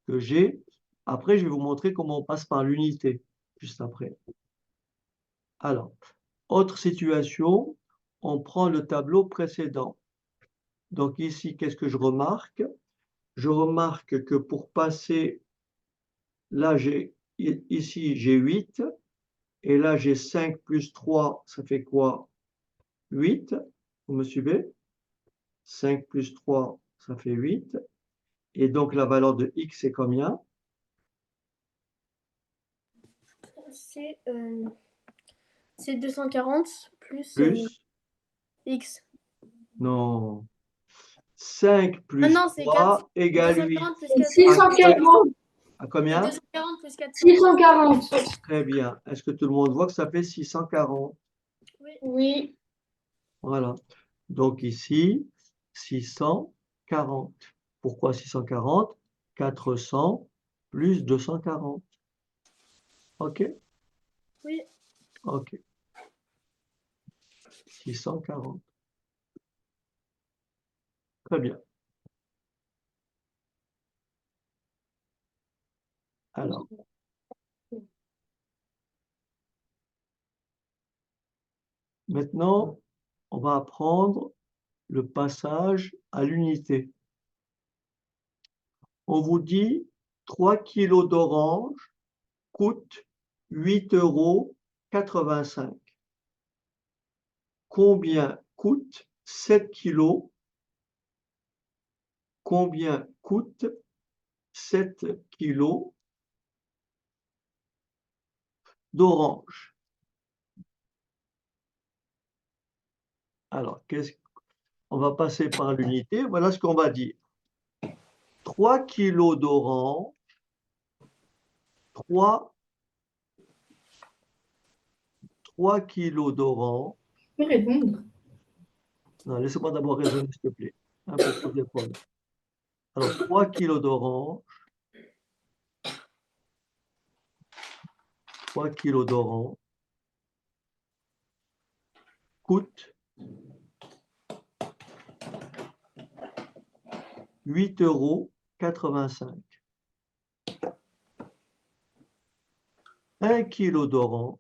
que j'ai. Après, je vais vous montrer comment on passe par l'unité, juste après. Alors, autre situation, on prend le tableau précédent. Donc ici, qu'est-ce que je remarque? Je remarque que pour passer, là, ici, j'ai 8, et là, j'ai 5 plus 3, ça fait quoi? 8, vous me suivez? 5 plus 3, ça fait 8. Et donc, la valeur de x, c'est combien? C'est 240 plus Plus? x. Non. 5 Ah plus non, c'est 3 égale 8. 240 plus 4. 640. À C'est combien? 240 plus 400. 640. Très bien. Est-ce que tout le monde voit que ça fait 640? Oui. Oui. Voilà. Donc ici, 640. Pourquoi 640? 400 plus 240. OK? Oui. OK. 640. Très bien. Alors, maintenant, on va apprendre le passage à l'unité. On vous dit 3 kilos d'orange coûtent 8,85 €. Combien coûte 7 kilos? Combien coûte 7 kilos d'orange? Alors, on va passer par l'unité. Voilà ce qu'on va dire. 3 kilos d'orange, 3 kilos d'orange. Je peux répondre. Non, laissez-moi d'abord raisonner, s'il te plaît, hein, pour poser le problème. Alors, 3 kilos d'orange, 3 kilos d'orange coûte 8,85 €. 1 kilo d'orange,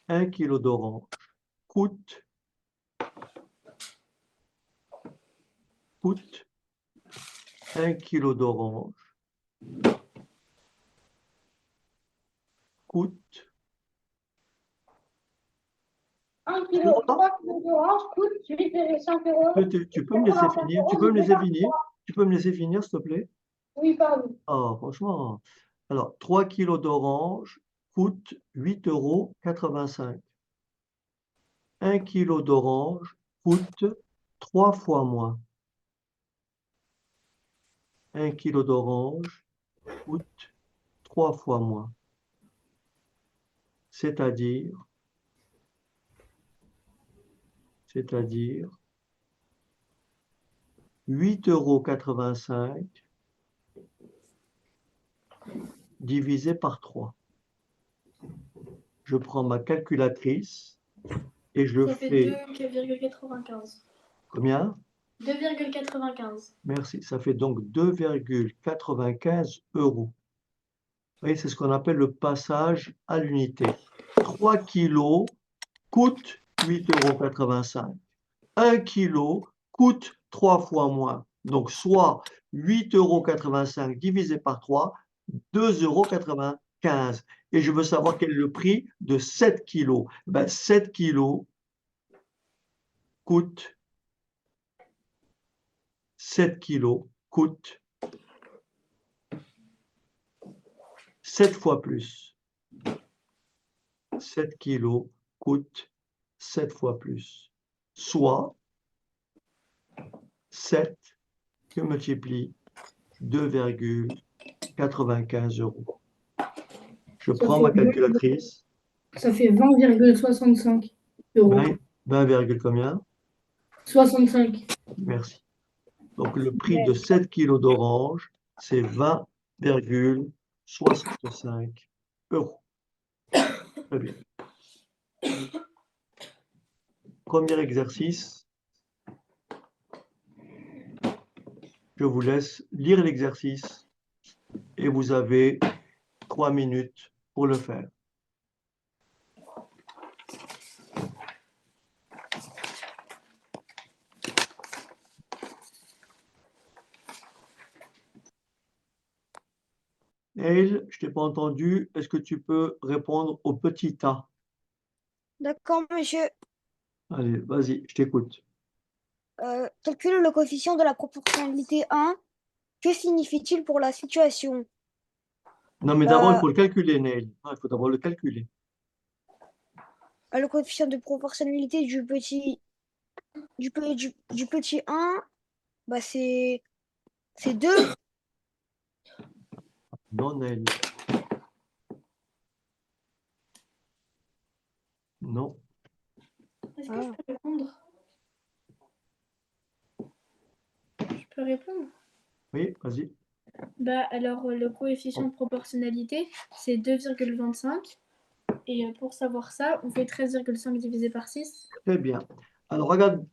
1 kilo d'orange coûte 1 kilo d'orange coûte 1 kilo, 3 kilos d'orange coûte 8,5 euros. Tu peux me laisser finir? Tu peux me laisser finir? Tu peux me laisser finir, s'il te plaît? Oui, pardon. Ah, franchement. Alors, 3 kilos d'orange coûte 8,85 €. 1 kilo d'orange coûte 3 fois moins. 1 kilo d'orange coûte 3 fois moins. C'est-à-dire 8,85 € divisé par 3. Je prends ma calculatrice et je Ça fait fais 2,95. combien? 2,95. Merci. Ça fait donc 2,95 €. Vous voyez, c'est ce qu'on appelle le passage à l'unité. 3 kilos coûte 8,85 €. 1 kilo coûte 3 fois moins. Donc, soit 8,85 € divisé par 3, 2,95 €. Et je veux savoir quel est le prix de 7 kilos. 7 kilos coûte 7 fois plus. 7 kilos coûte 7 fois plus. Soit 7 que multiplie 2,95 €. Je prends ma calculatrice. Ça fait 20,65 €. 20, combien? 65. Merci. Donc, le prix de 7 kilos d'orange, c'est 20,65 €. Très bien. Premier exercice. Je vous laisse lire l'exercice et vous avez 3 minutes pour le faire. Neil, je t'ai pas entendu. Est-ce que tu peux répondre au petit A? D'accord, monsieur. Allez, vas-y, je t'écoute. Calcule le coefficient de la proportionnalité 1. Que signifie-t-il pour la situation? Non, mais d'abord, il Bah, faut le calculer, Neil. Non, il faut d'abord le calculer. le coefficient de proportionnalité du petit 1, bah c'est 2. Non, Neil. Non. Est-ce que je peux répondre? Je peux répondre? Oui, vas-y. Bah, alors, le coefficient de proportionnalité, c'est 2,25. Et pour savoir ça, on fait 13,5 divisé par 6. Très bien. Alors, regarde,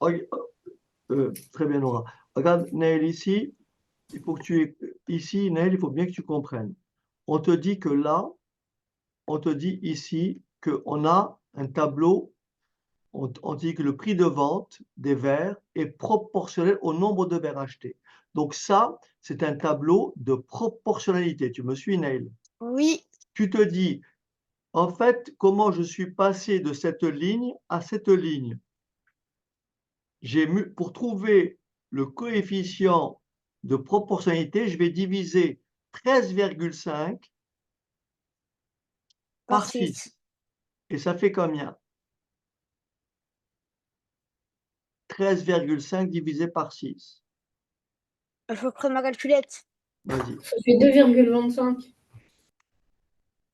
très bien, Nora. Regarde, Neil, ici, il faut que ici, Neil, il faut bien que tu comprennes. On te dit que là, on te dit ici qu'on a un tableau, on dit que le prix de vente des verres est proportionnel au nombre de verres achetés. Donc ça, c'est un tableau de proportionnalité. Tu me suis, Neil? Oui, Tu te dis, en fait, comment je suis passé de cette ligne à cette ligne? Pour trouver le coefficient de proportionnalité, je vais diviser 13,5 par 6. Et ça fait combien? 13,5 divisé par 6. il faut prendre ma calculette. Vas-y. Ça fait 2,25.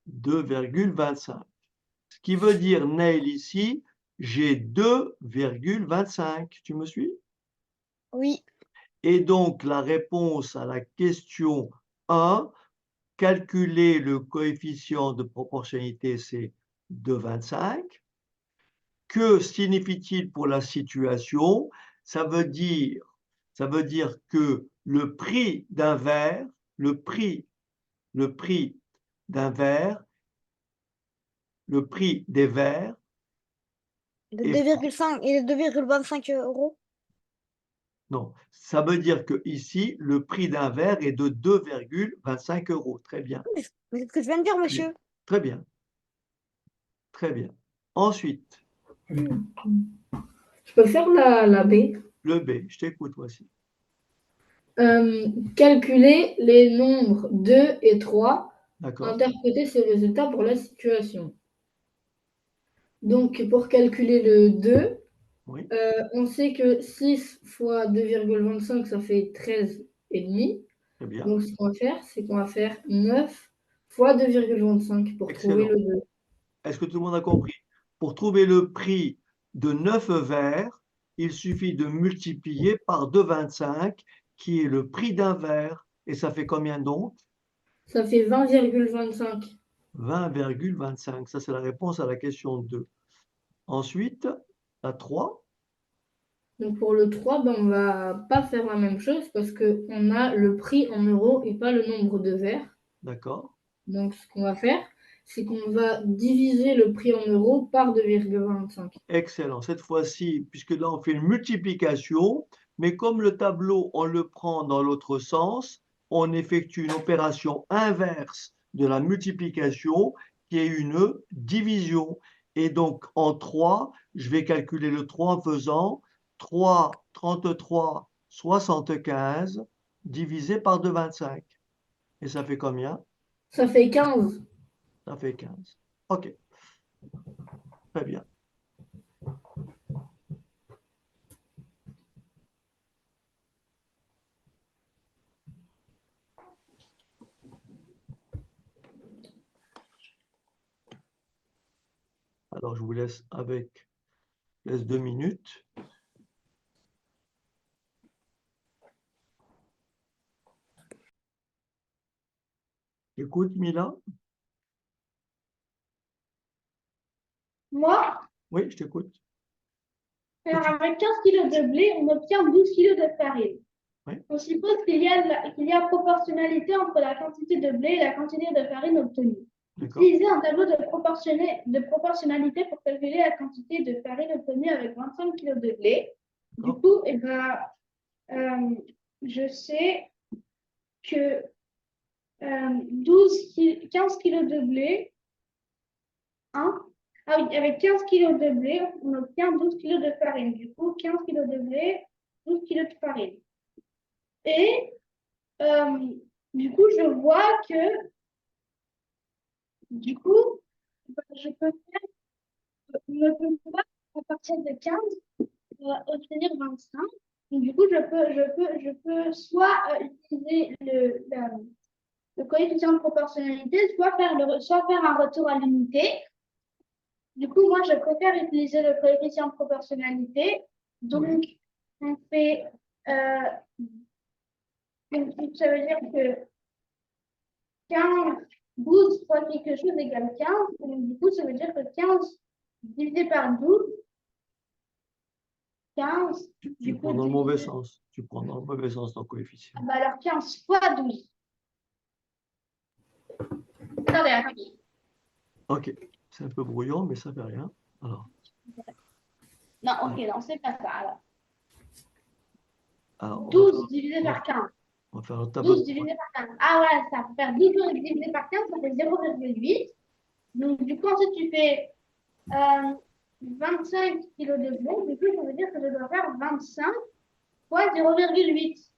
2,25. Ce qui veut dire, Neil, ici, j'ai 2,25. Tu me suis? Oui, Et donc, la réponse à la question 1, calculer le coefficient de proportionnalité, c'est 2,25. Que signifie-t-il pour la situation? Ça veut dire que le prix d'un verre, le prix d'un verre, le prix des verres de est 2,5 et de 2,25 euros. Non, ça veut dire que ici, le prix d'un verre est de 2,25 euros. Très bien, Mais c'est ce que je viens de dire, monsieur. très bien, très bien. Ensuite, Je peux faire la B. le B, je t'écoute, voici. Calculer les nombres 2 et 3. D'accord, Interpréter ces résultats pour la situation. Donc, pour calculer le 2, oui, on sait que 6 fois 2,25, ça fait 13,5. très bien. Donc, ce qu'on va faire, c'est qu'on va faire 9 fois 2,25 pour trouver Excellent. le 2. Est-ce que tout le monde a compris? Pour trouver le prix de 9 verres, il suffit de multiplier par 2,25, qui est le prix d'un verre. Et ça fait combien donc? Ça fait 20,25. 20,25. Ça, c'est la réponse à la question 2. Ensuite, la 3. Donc, pour le 3, ben, on ne va pas faire la même chose parce qu'on a le prix en euros et pas le nombre de verres. D'accord. Donc, ce qu'on va faire, c'est qu'on va diviser le prix en euros par 2,25. Excellent. Cette fois-ci, puisque là, on fait une multiplication, mais comme le tableau, on le prend dans l'autre sens, on effectue une opération inverse de la multiplication qui est une division. Et donc, en 3, je vais calculer le 3 en faisant 3, 33, 75 divisé par 2,25. Et ça fait combien? Ça fait 15. Ça fait 15. OK, très bien. Alors, je vous laisse 2 minutes. Écoute, Mila. Moi, Oui, je t'écoute. alors avec 15 kg de blé, on obtient 12 kg de farine. Oui. On suppose qu'il y a proportionnalité entre la quantité de blé et la quantité de farine obtenue. D'accord. Utilisez un tableau de proportionnalité pour calculer la quantité de farine obtenue avec 25 kg de blé. Du D'accord. coup, je sais que 15 kg de blé, hein? Ah oui, avec 15 kg de blé, on obtient 12 kg de farine. Du coup, 15 kg de blé, 12 kg de farine. Et du coup, je vois que du coup, je peux pas, à partir de 15, obtenir 25. Donc, du coup, je peux soit utiliser le coefficient de proportionnalité, soit faire un retour à l'unité. Du coup, moi, je préfère utiliser le coefficient de proportionnalité. Donc, Oui. on fait, donc, ça veut dire que 15, 12 fois quelque chose égale 15. Donc, du coup, ça veut dire que 15 divisé par 12, 15, Tu du coup, prends dans le mauvais divisé. sens. Tu prends dans le mauvais sens ton coefficient. Ah bah alors 15 fois 12. Attendez, attendez. OK. C'est un peu brouillon, mais ça fait rien. Alors, Non, ok, non, c'est pas ça. alors 12 divisé par 15. on va faire un tableau 12 de divisé par 15. Ah ouais, ça va faire 12 divisé par 15, ça fait 0,8. Donc, du coup, ensuite, tu fais 25 kg de blé. Du coup, ça veut dire que je dois faire 25 fois 0,8.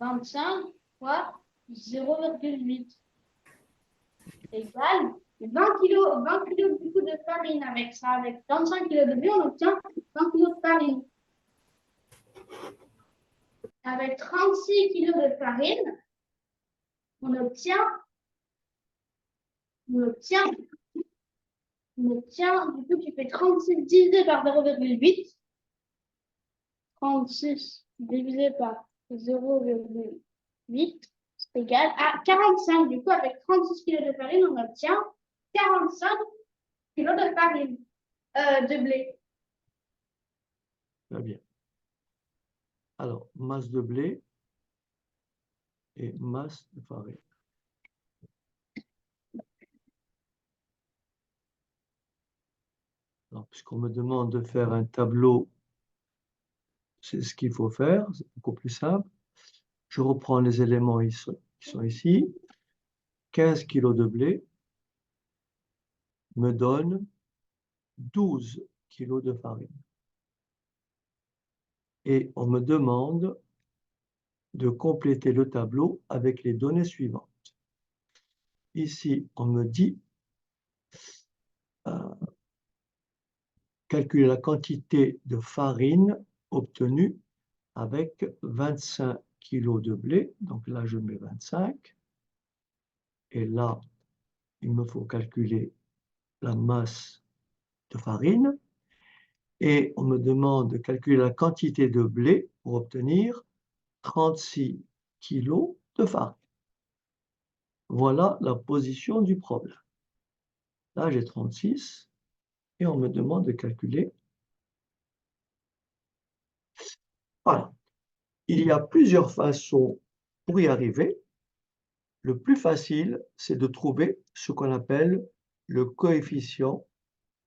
25 fois 0,8 égale 20 kg du coup de farine. Avec ça, avec 25 kg de blé, on obtient 20 kg de farine. Avec 36 kg de farine, on obtient, du coup, tu fais 36 divisé par 0,8. 36 divisé par 0,8, c'est égal à 45. Du coup, avec 36 kg de farine, on obtient 45 kg de farine, de blé. Très bien. Alors, masse de blé et masse de farine. Alors, puisqu'on me demande de faire un tableau c'est ce qu'il faut faire, c'est beaucoup plus simple. Je reprends les éléments qui sont ici. 15 kg de blé me donne 12 kg de farine. Et on me demande de compléter le tableau avec les données suivantes. Ici, on me dit calculer la quantité de farine obtenue avec 25 kg de blé. Donc là, je mets 25. Et là, il me faut calculer la masse de farine. Et on me demande de calculer la quantité de blé pour obtenir 36 kg de farine. Voilà la position du problème. Là, j'ai 36 et on me demande de calculer. Voilà. Il y a plusieurs façons pour y arriver. Le plus facile, c'est de trouver ce qu'on appelle le coefficient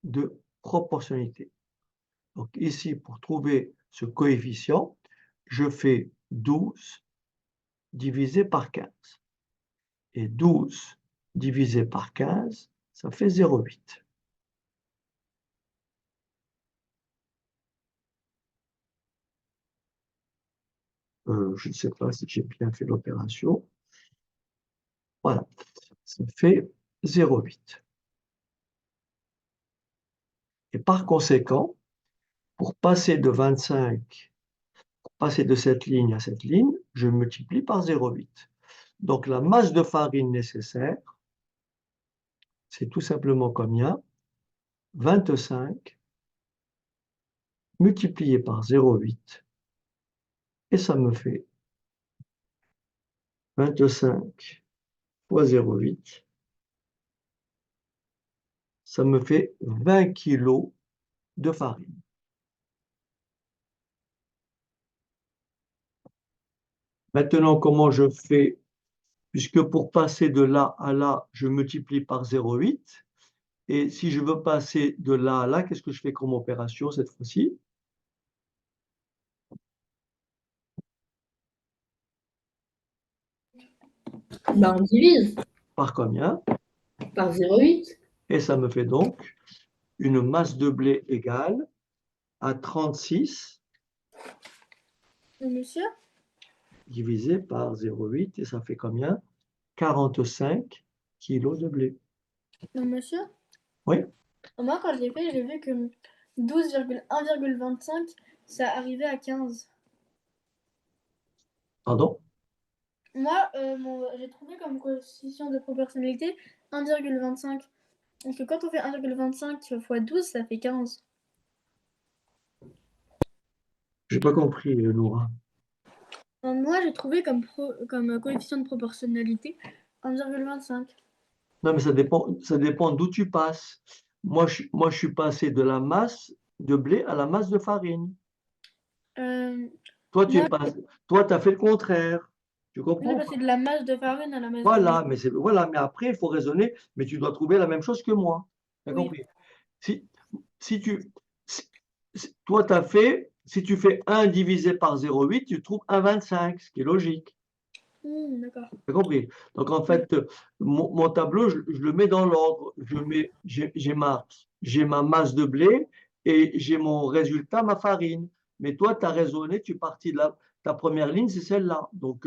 de proportionnalité. Donc ici, pour trouver ce coefficient, je fais 12 divisé par 15. Et 12 divisé par 15, ça fait 0,8. Je ne sais pas si j'ai bien fait l'opération. Voilà, ça fait 0,8. Et par conséquent, pour passer de 25, pour passer de cette ligne à cette ligne, je multiplie par 0,8. Donc la masse de farine nécessaire, c'est tout simplement combien? 25 multiplié par 0,8. Et ça me fait 25 fois 0,8. Ça me fait 20 kg de farine. Maintenant, comment je fais? Puisque pour passer de là à là, je multiplie par 0,8. Et si je veux passer de là à là, qu'est-ce que je fais comme opération cette fois-ci? Ben, on divise Par combien? par 0,8. Et ça me fait donc une masse de blé égale à 36 Monsieur? divisé par 0,8. Et ça fait combien? 45 kg de blé. Non, monsieur? Oui, Moi, quand je l'ai fait, j'ai vu que 12,1,25, ça arrivait à 15. pardon? Moi, j'ai trouvé comme coefficient de proportionnalité 1,25. Donc quand on fait 1,25 fois 12, ça fait 15. J'ai pas compris, Laura. Moi, j'ai trouvé comme coefficient de proportionnalité 1,25. Non, mais ça dépend d'où tu passes. Moi, je suis passé de la masse de blé à la masse de farine. Euh, Toi, moi, tu as fait le contraire. Tu j'ai comprends? passé de la masse de farine à la masse de blé. Voilà, mais après, il faut raisonner, mais tu dois trouver la même chose que moi. Tu as Oui. compris? Si, si tu, toi, si tu fais 1 divisé par 0,8, tu trouves 1,25, ce qui est logique. D'accord. Tu as compris? Donc, en fait, mon tableau, je le mets dans l'ordre. J'ai ma masse de blé et j'ai mon résultat, ma farine. Mais toi, tu as raisonné, tu es parti de là. Ta première ligne, c'est celle-là. Donc,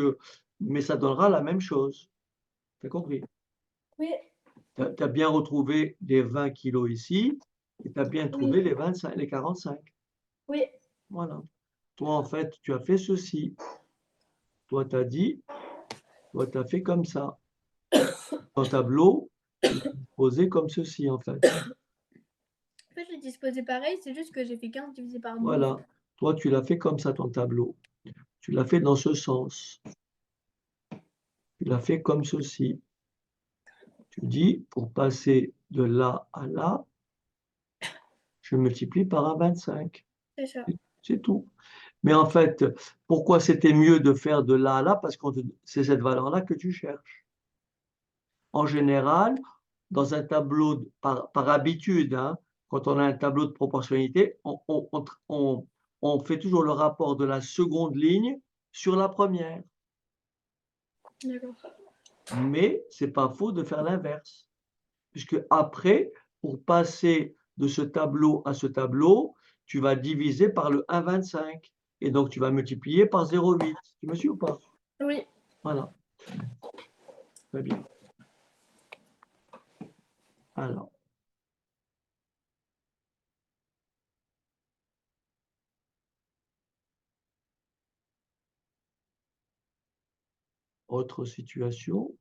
mais ça donnera la même chose. Tu as compris? Oui, Tu as bien retrouvé les 20 kilos ici et tu as bien oui, trouvé les 25, les 45. oui, Voilà. Toi, en fait, tu as fait ceci. Toi, tu as dit, toi, tu as fait comme ça. Ton tableau, tu l'as posé comme ceci, en fait. En fait, j'ai disposé pareil, c'est juste que j'ai fait 15 divisé par 12. Voilà. Toi, tu l'as fait comme ça, ton tableau. Tu l'as fait dans ce sens. Tu l'as fait comme ceci. Tu dis, pour passer de là à là, je multiplie par un 25. C'est ça. C'est tout. Mais en fait, pourquoi c'était mieux de faire de là à là? Parce que c'est cette valeur-là que tu cherches. En général, dans un tableau, par habitude, hein, quand on a un tableau de proportionnalité, on fait toujours le rapport de la seconde ligne sur la première. D'accord. Mais c'est pas faux de faire l'inverse. Puisque après, pour passer de ce tableau à ce tableau, tu vas diviser par le 1,25. Et donc, tu vas multiplier par 0,8. Tu me suis ou pas? Oui. Voilà. Très bien. Alors. Autre situation.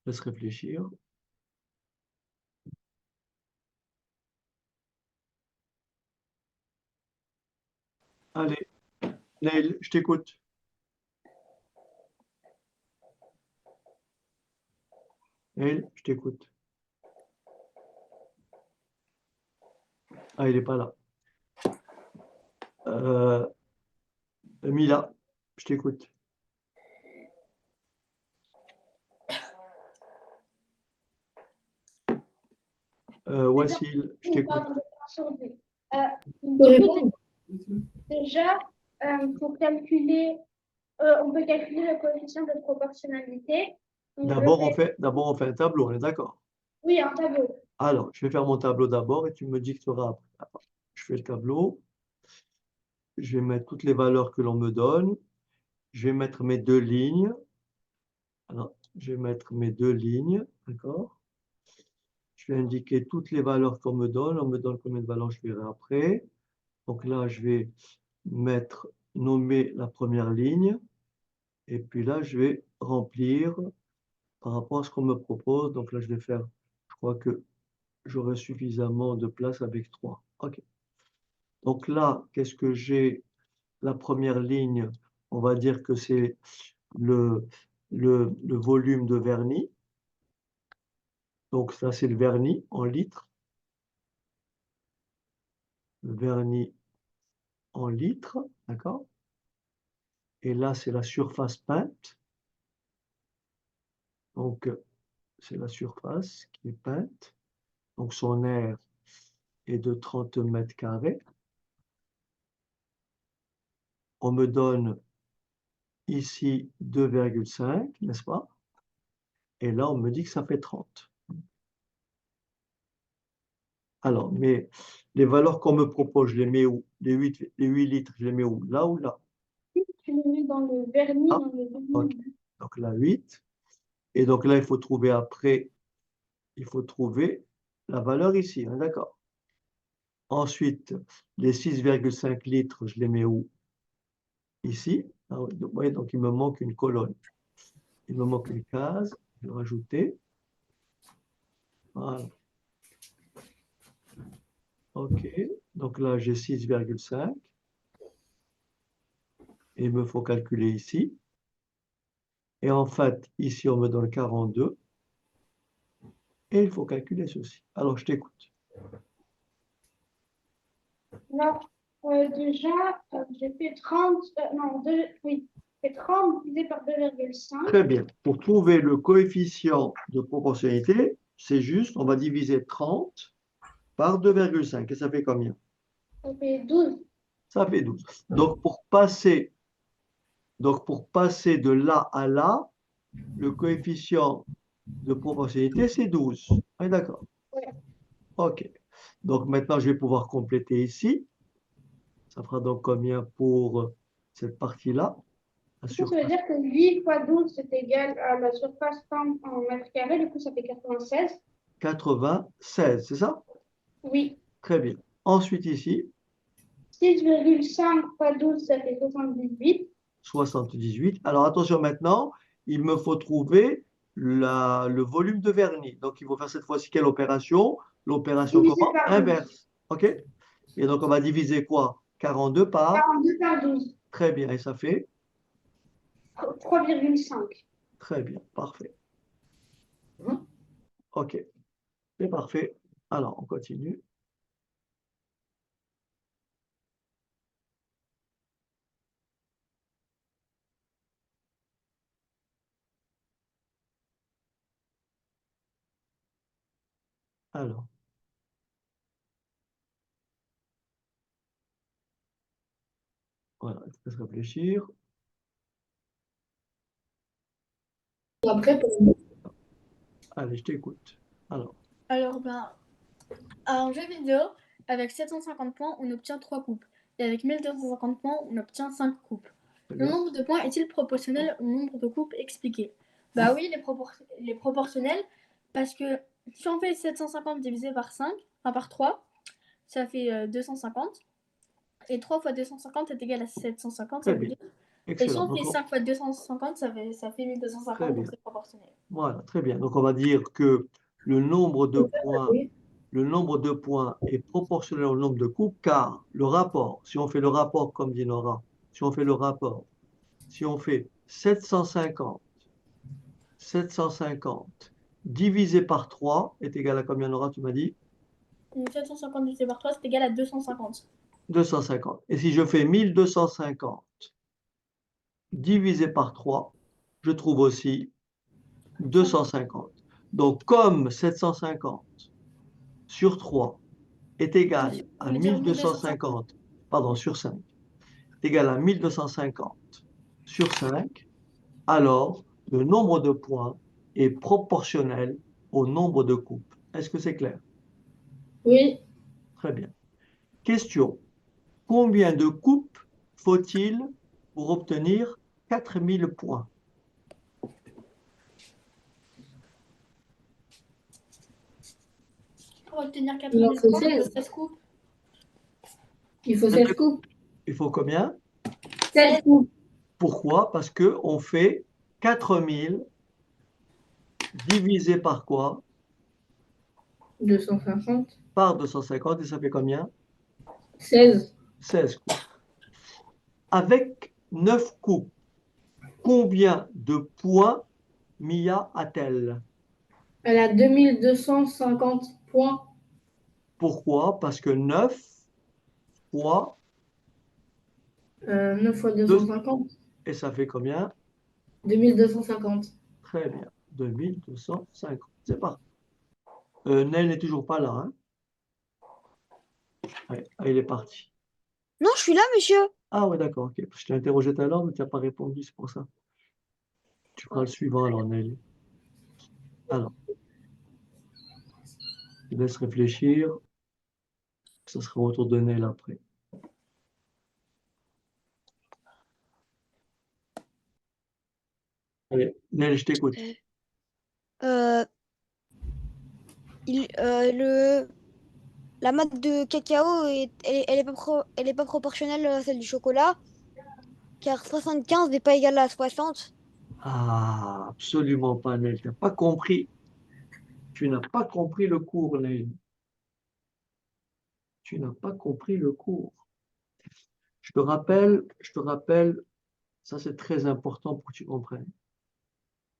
Laisse réfléchir. Allez, Neil, je t'écoute. Neil, je t'écoute. Ah, il n'est pas là. Mila, je t'écoute. Wassil, je t'écoute. Pardon, je suis sourdée. Tu peux répondre? Déjà, pour calculer, on peut calculer le coefficient de proportionnalité. Donc, D'abord, on fait un tableau, on est d'accord? Oui, un tableau. Alors, je vais faire mon tableau d'abord et tu me dicteras après. Attends, je fais le tableau. Je vais mettre toutes les valeurs que l'on me donne. Je vais mettre mes deux lignes. Alors, je vais mettre mes deux lignes, d'accord? Je vais indiquer toutes les valeurs qu'on me donne. On me donne combien de valeurs, je verrai après. Donc là, je vais nommer la première ligne. Et puis là, je vais remplir par rapport à ce qu'on me propose. Donc là, je vais faire, je crois que j'aurai suffisamment de place avec 3. OK. Donc là, qu'est-ce que j'ai? La première ligne, on va dire que c'est le, le volume de vernis. Donc ça, c'est le vernis en litres. Le vernis en litres, d'accord? Et là, c'est la surface peinte. Donc, c'est la surface qui est peinte. Donc, son aire est de 30 mètres carrés. On me donne ici 2,5, n'est-ce pas? Et là, on me dit que ça fait 30. Alors, mais les valeurs qu'on me propose, je les mets où? Les 8 litres, je les mets où? Là ou là? Tu le mets dans le vernis, Ah, dans le vernis. ok. Donc là, 8. Et donc là, il faut trouver après, il faut trouver la valeur ici, hein, d'accord? Ensuite, les 6,5 litres, je les mets où? Ici. Ah oui, donc, vous voyez, donc il me manque une colonne. Il me manque une case. Je vais rajouter. Voilà. OK. Donc là, j'ai 6,5. Et il me faut calculer ici. Et en fait, ici, on me donne 42. Et il faut calculer ceci. Alors, je t'écoute. Alors, déjà, j'ai fait 30, non, oui, j'ai fait 30 divisé par 2,5. Très bien. Pour trouver le coefficient de proportionnalité, c'est juste, on va diviser 30 par 2,5. Et ça fait combien? Ça fait 12. Ça fait 12. Donc, pour passer de là à là, le coefficient de proportionnalité, c'est 12. On est d'accord? Ouais. OK. Donc, maintenant, je vais pouvoir compléter ici. Ça fera donc combien pour cette partie-là? La Du coup, ça veut surface dire que 8 fois 12, c'est égal à la surface peinte en mètres carrés. Du coup, ça fait 96. 96, c'est ça? Oui. Très bien. Ensuite, ici, 6,5 fois 12, ça fait 78. 78. Alors, attention maintenant, il me faut trouver le volume de vernis. Donc, il faut faire cette fois-ci quelle opération? L'opération Divisé comment? par 12. Inverse. OK? Et donc, on va diviser quoi? 42 par? 42 par 12. Très bien. Et ça fait? 3,5. Très bien. Parfait. Hein? OK. C'est parfait. Alors, on continue. Alors, Voilà, je te laisse réfléchir. Après, Allez, je t'écoute. Alors, Alors, en jeu vidéo, avec 750 points, on obtient 3 coupes. Et avec 1250 points, on obtient 5 coupes. très Le bien. nombre de points est-il proportionnel au nombre de coupes expliquées? Bah oui, il est proportionnel parce que si on fait 750 divisé par 5, enfin par 3, ça fait 250. Et 3 fois 250 est égal à 750, ça Très veut bien. dire. Et si Excellent. on Donc, fait 5 fois 250, ça fait très 1250, donc bien. c'est proportionnel. Voilà, très bien. Donc, on va dire que le nombre de points, oui. le nombre de points est proportionnel au nombre de coupes, car le rapport, si on fait le rapport comme dit Nora, si on fait le rapport, si on fait 750 divisé par 3 est égal à combien, Nora, tu m'as dit? Donc 750 divisé par 3, c'est égal à 250. 250. Et si je fais 1250 divisé par 3, je trouve aussi 250. Donc, comme 750 sur 3 est égal Vous à voulez dire 1250? 1250, pardon, sur 5, est égal à 1250 sur 5, alors le nombre de points est proportionnel au nombre de coupes. Est-ce que c'est clair? Oui, Très bien. Question. Combien de coupes faut-il pour obtenir 4000 points? Pour obtenir il en 4000 faut points, il faut 16. 16 coupes. Il faut 16 coupes. Il faut combien? 16 coupes. Pourquoi? Parce que on fait 4000 divisé par quoi? 250. Par 250 et ça fait combien? 16. 16 coupes. Avec 9 coupes, combien de points Mia a-t-elle? Elle a 2250 points. Pourquoi? Parce que 9 fois 9 fois 2, 250. et ça fait combien? 2250. Très bien, 2250. C'est parti. Nel n'est toujours pas là, hein? Ouais, ah, il est parti. Non, je suis là, monsieur. Ah ouais, d'accord, ok. Je t'ai interrogé tout à l'heure, mais tu n'as pas répondu, c'est pour ça. Tu feras le suivant alors, Nel. Alors, je te laisse réfléchir. Ça sera au tour de Nel après. Allez, Nel, je t'écoute. Euh, la masse de cacao, elle est pas proportionnelle à celle du chocolat, car 75 n'est pas égal à 60. Ah, absolument pas, Nel. Tu n'as pas compris. Tu n'as pas compris le cours, Nel. Tu n'as pas compris le cours. Je te rappelle, ça c'est très important pour que tu comprennes.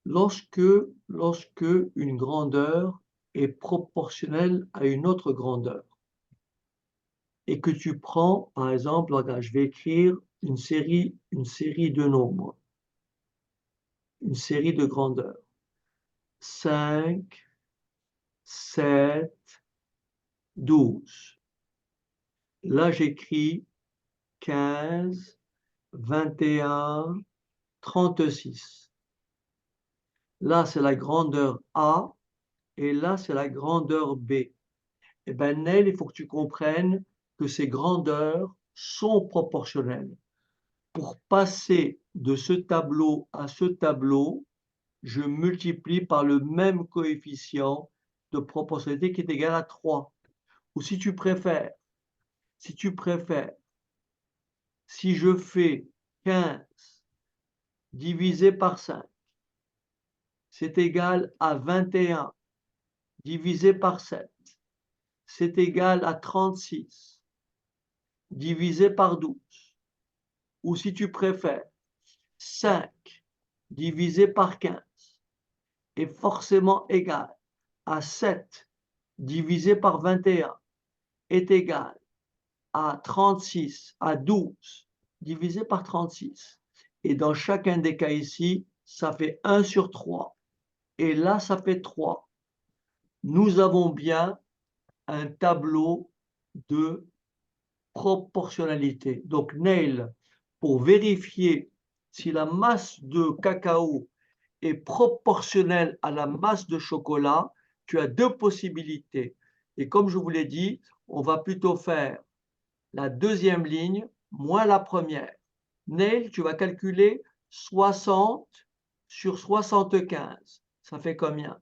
Lorsque, lorsque une grandeur est proportionnelle à une autre grandeur, et que tu prends, par exemple, regarde, je vais écrire une série de nombres, une série de grandeurs. 5, 7, 12. Là, j'écris 15, 21, 36. Là, c'est la grandeur A et là, c'est la grandeur B. Eh bien, Nel, il faut que tu comprennes que ces grandeurs sont proportionnelles. Pour passer de ce tableau à ce tableau, je multiplie par le même coefficient de proportionnalité qui est égal à 3. Ou si tu préfères, si je fais 15 divisé par 5, c'est égal à 21 divisé par 7, c'est égal à 36 divisé par 12. Ou si tu préfères, 5 divisé par 15 est forcément égal à 7 divisé par 21 est égal à 36, à 12 divisé par 36. Et dans chacun des cas ici, ça fait 1 sur 3. Et là, ça fait 3. Nous avons bien un tableau de proportionnalité. Donc, Neil, pour vérifier si la masse de cacao est proportionnelle à la masse de chocolat, tu as deux possibilités. Et comme je vous l'ai dit, on va plutôt faire la deuxième ligne moins la première. Neil, tu vas calculer 60 sur 75. Ça fait combien?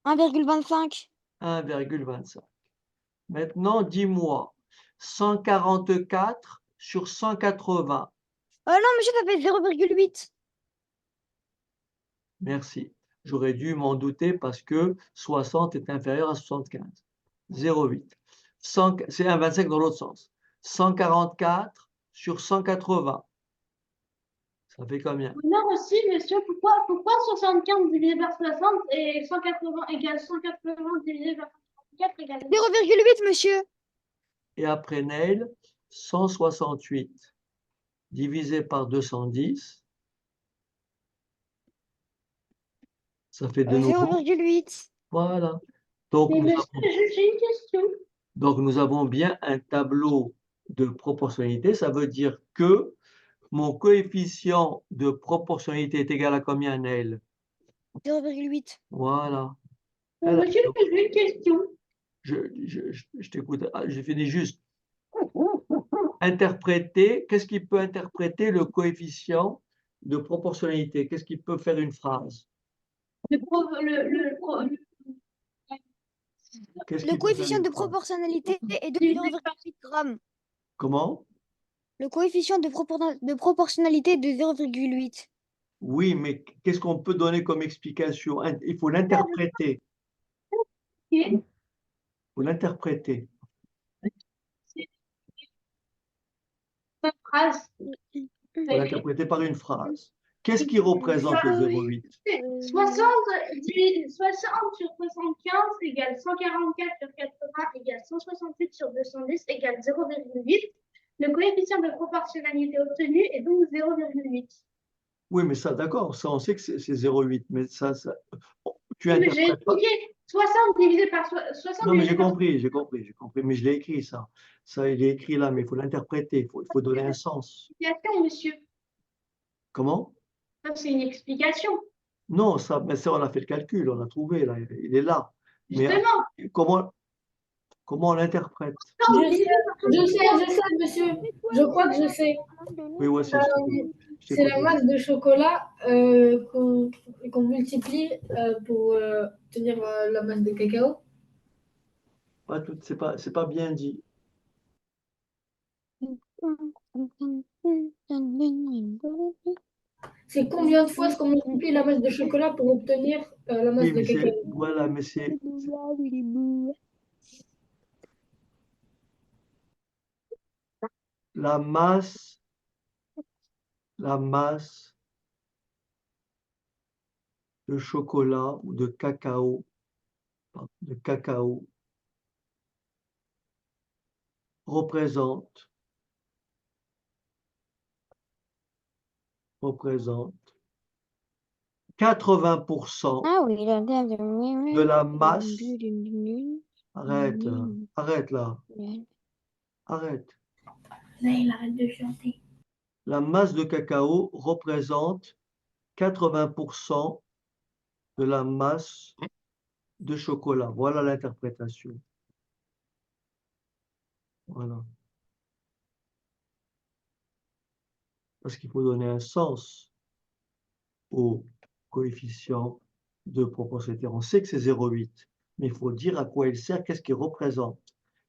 1,25. 1,25. Maintenant, dis-moi, 144 sur 180. Non, monsieur, ça fait 0,8. Merci. J'aurais dû m'en douter parce que 60 est inférieur à 75. 0,8. C'est 1,25 dans l'autre sens. 144 sur 180. Ça fait combien? Non, aussi, monsieur, pourquoi 75 divisé par 60 et 180 égale 180 divisé par 64 égale 0,8, monsieur. Et après Neil, 168 divisé par 210. Ça fait de nouveau. 0,8. Voilà. Donc Mais nous monsieur, avons, j'ai une question. donc nous avons bien un tableau de proportionnalité. Ça veut dire que mon coefficient de proportionnalité est égal à combien, Neil? 0,8. Voilà. Mais Alors, monsieur, j'ai une question. je t'écoute. Ah, j'ai fini juste. Interpréter, qu'est-ce qui peut interpréter le coefficient de proportionnalité? Qu'est-ce qui peut faire une phrase? Qu'est-ce Le qui peut faire coefficient une de phrase? proportionnalité est de 0,8 grammes. Comment? Le coefficient de proportionnalité est de 0,8. Oui, mais qu'est-ce qu'on peut donner comme explication? Il faut l'interpréter. Il faut l'interpréter. Cette phrase. Il faut l'interpréter par une phrase. Qu'est-ce qui représente le 0,8? 60 sur 75 égale 144 sur 80 égale 168 sur 210 égale 0,8. Le coefficient de proportionnalité obtenu est donc 0,8. Oui, mais ça, d'accord, ça, on sait que c'est 0,8, mais ça, tu Mais j'ai interprètes pas. expliqué 60 divisé par 60 Non, mais divisé par j'ai compris, mais je l'ai écrit, ça. Ça, il est écrit là, mais il faut l'interpréter, il faut donner un sens. explication, monsieur. Comment? Ça, c'est une explication. Non, mais ça, on a fait le calcul, on a trouvé, là, il est là. Mais Justement. comment on l'interprète? Je sais, monsieur. Je crois que je sais. Oui, ouais, C'est la masse de chocolat qu'on multiplie pour obtenir la masse de cacao. C'est pas bien dit. C'est combien de fois est-ce qu'on multiplie la masse de chocolat pour obtenir la masse Oui, de mais cacao? voilà, mais c'est la masse de chocolat ou de cacao représente 80% Ah oui, de la masse. Arrête là, arrête. Là, il arrête de chanter. La masse de cacao représente 80% de la masse de chocolat. Voilà l'interprétation. Voilà. Parce qu'il faut donner un sens au coefficient de proportionnalité. On sait que c'est 0,8, mais il faut dire à quoi il sert, qu'est-ce qu'il représente.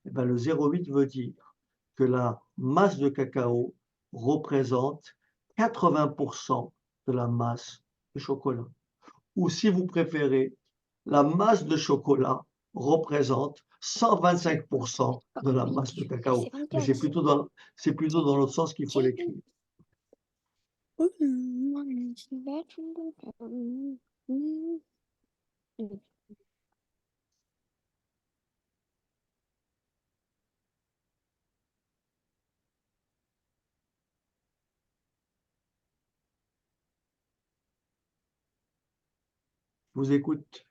Eh bien, le 0,8 veut dire que la masse de cacao représente 80% de la masse de chocolat. Ou si vous préférez, la masse de chocolat représente 125% de la masse de cacao. Mais c'est plutôt dans l'autre sens qu'il faut l'écrire. Je vous écoute.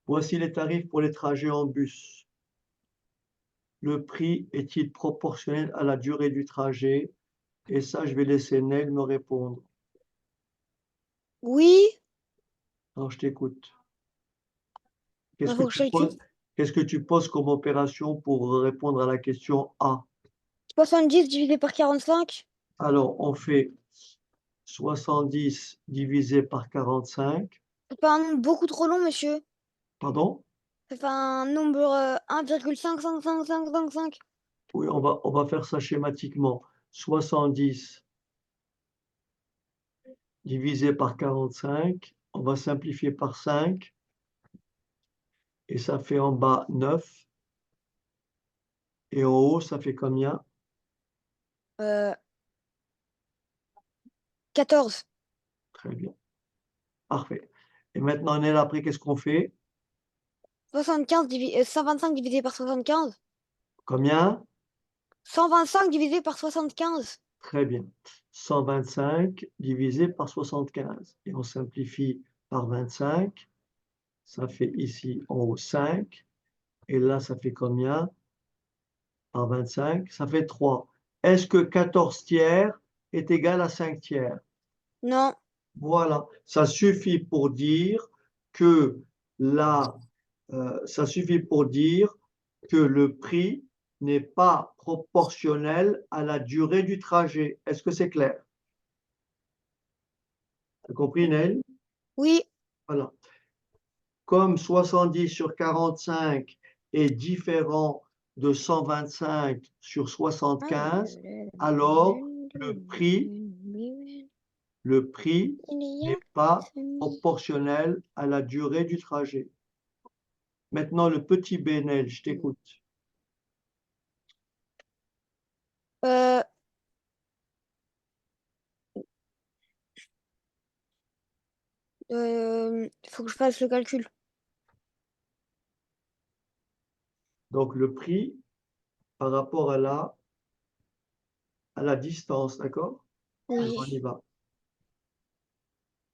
Voici les tarifs pour les trajets en bus. Le prix est-il proportionnel à la durée du trajet? Et ça, je vais laisser Neil me répondre. Oui, Alors, je t'écoute. il Qu'est-ce que faut que je tu calcule. poses, qu'est-ce que tu poses comme opération pour répondre à la question A? 70 divisé par 45. Alors, on fait 70 divisé par 45. C'est pas un nombre beaucoup trop long, monsieur. Pardon? Ça fait un nombre 1,55555. Oui, on va faire ça schématiquement. 70 divisé par 45. On va simplifier par 5. Et ça fait en bas 9. Et en haut, ça fait combien? Euh, 14. Très bien. Parfait. Et maintenant, Neil, après, qu'est-ce qu'on fait? 125 divisé par 75. Combien? 125 divisé par 75. Très bien. 125 divisé par 75. Et on simplifie par 25. Ça fait ici en haut 5. Et là, ça fait combien? Par 25, ça fait 3. Est-ce que 14 tiers est égal à 5 tiers? Non. Voilà. Ça suffit pour dire que la, ça suffit pour dire que le prix n'est pas proportionnel à la durée du trajet. Est-ce que c'est clair? T'as compris, Neil? Oui. Voilà. Comme 70 sur 45 est différent de 125 sur 75, alors le prix n'est pas proportionnel à la durée du trajet. Maintenant, le petit Benel, je t'écoute. Euh, faut que je fasse le calcul. Donc, le prix par rapport à la distance, d'accord? Alors, on y Oui. va.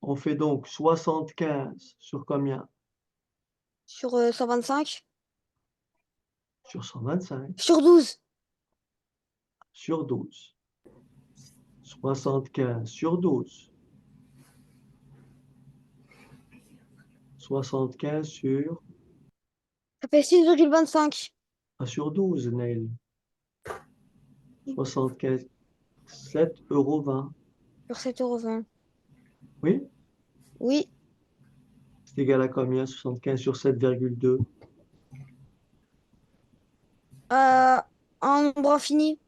On fait donc 75 sur combien? Sur 125. Sur 125, Sur 12. sur 12. 75 sur 12. 75 Ça fait 6,25. sur 12, Neil. 75, 7,20 €. Sur 7,20 €. Oui? Oui. C'est égal à combien? 75 sur 7,2. Un nombre infini.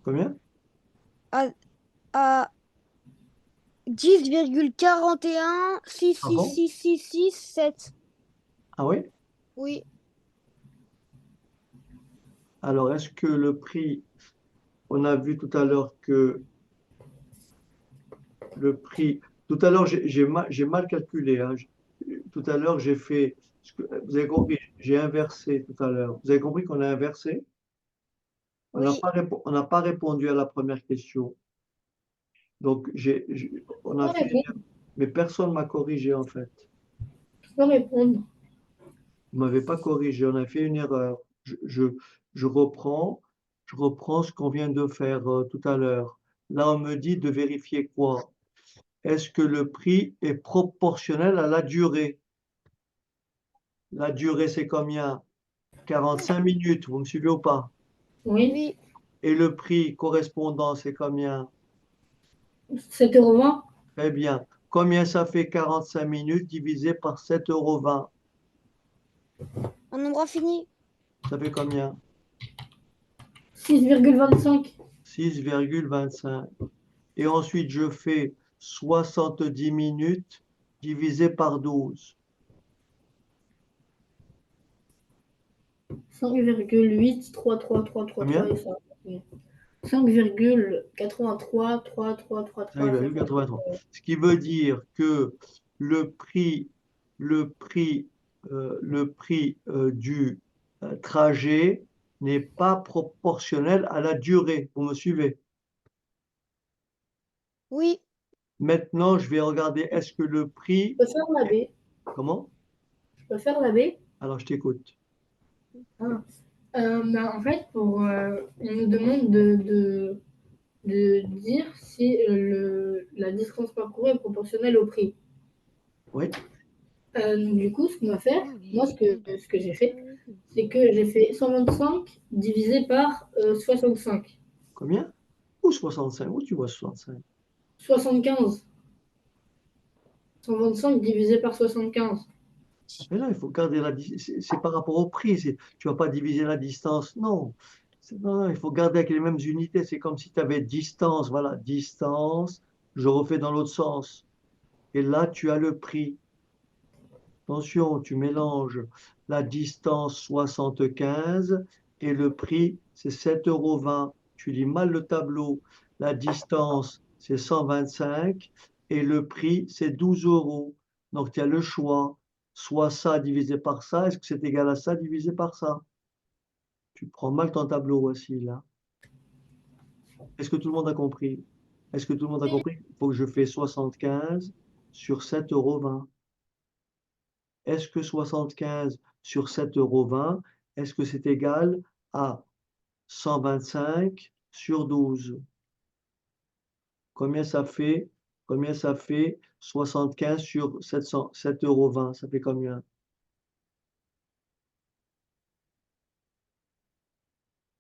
Combien? À, à 10,41 Ah bon? 7. Ah oui? Oui. Alors, est-ce que le prix, on a vu tout à l'heure que le prix, tout à l'heure, j'ai mal calculé, hein. Tout à l'heure, j'ai fait, vous avez compris, j'ai inversé tout à l'heure. Vous avez compris qu'on a inversé? Oui. On n'a pas répondu à la première question. Donc, on Je a peux fait une répondre. erreur. Mais personne ne m'a corrigé, en fait. Je peux répondre. Vous ne m'avez pas corrigé, on a fait une erreur. Je reprends, je reprends ce qu'on vient de faire tout à l'heure. Là, on me dit de vérifier quoi? Est-ce que le prix est proportionnel à la durée? La durée, c'est combien? 45 minutes, vous me suivez ou pas? Oui. Oui. Et le prix correspondant, c'est combien? 7,20 €. Très bien. Combien ça fait 45 minutes divisé par 7,20 €? Un nombre infini. Ça fait combien? 6,25 €. 6,25. Et ensuite, je fais 70 minutes divisé par 12. 5,83333 Combien? et ça. 5,833333 et ça fait 5,83. Ce qui veut dire que le prix, le prix du trajet n'est pas proportionnel à la durée. Vous me suivez? Oui. Maintenant, je vais regarder, est-ce que le prix... Je peux faire la B. Comment? Je peux faire la B. Alors, je t'écoute. Ah. En fait, on nous demande de dire si la distance parcourue est proportionnelle au prix. Oui, Donc, du coup, ce qu'on va faire, moi, ce que j'ai fait, c'est que j'ai fait 125 divisé par 65. combien? Où 65? Où tu vois 65? 75. 125 divisé par 75. Mais là, il faut garder c'est par rapport au prix. Tu vas pas diviser la distance. Non. Non, il faut garder avec les mêmes unités. C'est comme si tu avais distance. Voilà, distance. Je refais dans l'autre sens. Et là, tu as le prix. Attention, tu mélanges la distance 75 et le prix, c'est 7,20 €. Tu lis mal le tableau. La distance, c'est 125 et le prix, c'est 12 €. Donc, tu as le choix. Soit ça divisé par ça, est-ce que c'est égal à ça divisé par ça? Tu prends mal ton tableau, voici là. Est-ce que tout le monde a compris? Est-ce que tout le monde a compris? Il faut que je fais 75 sur 7,20 €. Est-ce que 75 sur 7,20 €, est-ce que c'est égal à 125 sur 12? Combien ça fait? Combien ça fait 75 sur 7,20 €? Ça fait combien?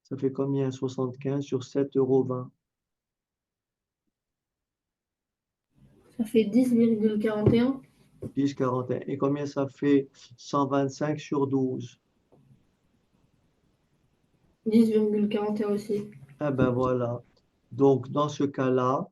Ça fait combien 75 sur 7,20 €? Ça fait 10,41. 10,41. Et combien ça fait 125 sur 12? 10,41 aussi. Ah ben voilà. Donc, dans ce cas-là,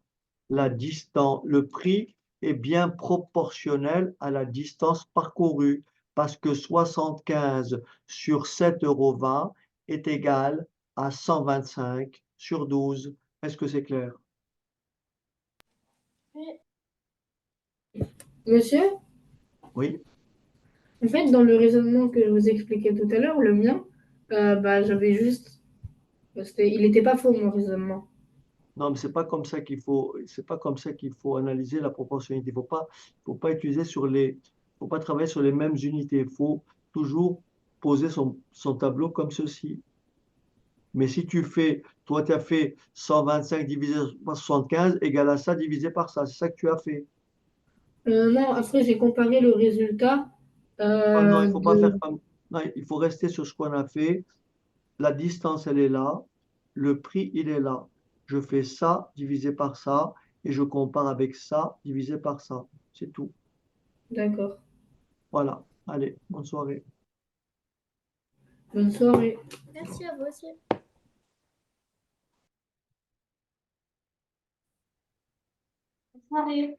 la distance, le prix est bien proportionnel à la distance parcourue parce que 75 sur 7,20 € est égal à 125 sur 12. Est-ce que c'est clair? Monsieur, Oui. en fait, dans le raisonnement que je vous expliquais tout à l'heure, le mien, j'avais juste. Il n'était pas faux, mon raisonnement. Non, mais c'est pas comme ça qu'il faut analyser la proportionnalité. Faut pas utiliser faut pas travailler sur les mêmes unités. Il faut toujours poser son tableau comme ceci. Mais si toi, tu as fait 125 divisé par 75 égale à ça divisé par ça. C'est ça que tu as fait. Non, après, j'ai comparé le résultat Oh non, il faut pas faire de. comme, non, il faut rester sur ce qu'on a fait. La distance, elle est là. Le prix, il est là. Je fais ça divisé par ça et je compare avec ça divisé par ça. C'est tout. D'accord. Voilà. Allez, bonne soirée. Bonne soirée. Merci à vous aussi. Soirée.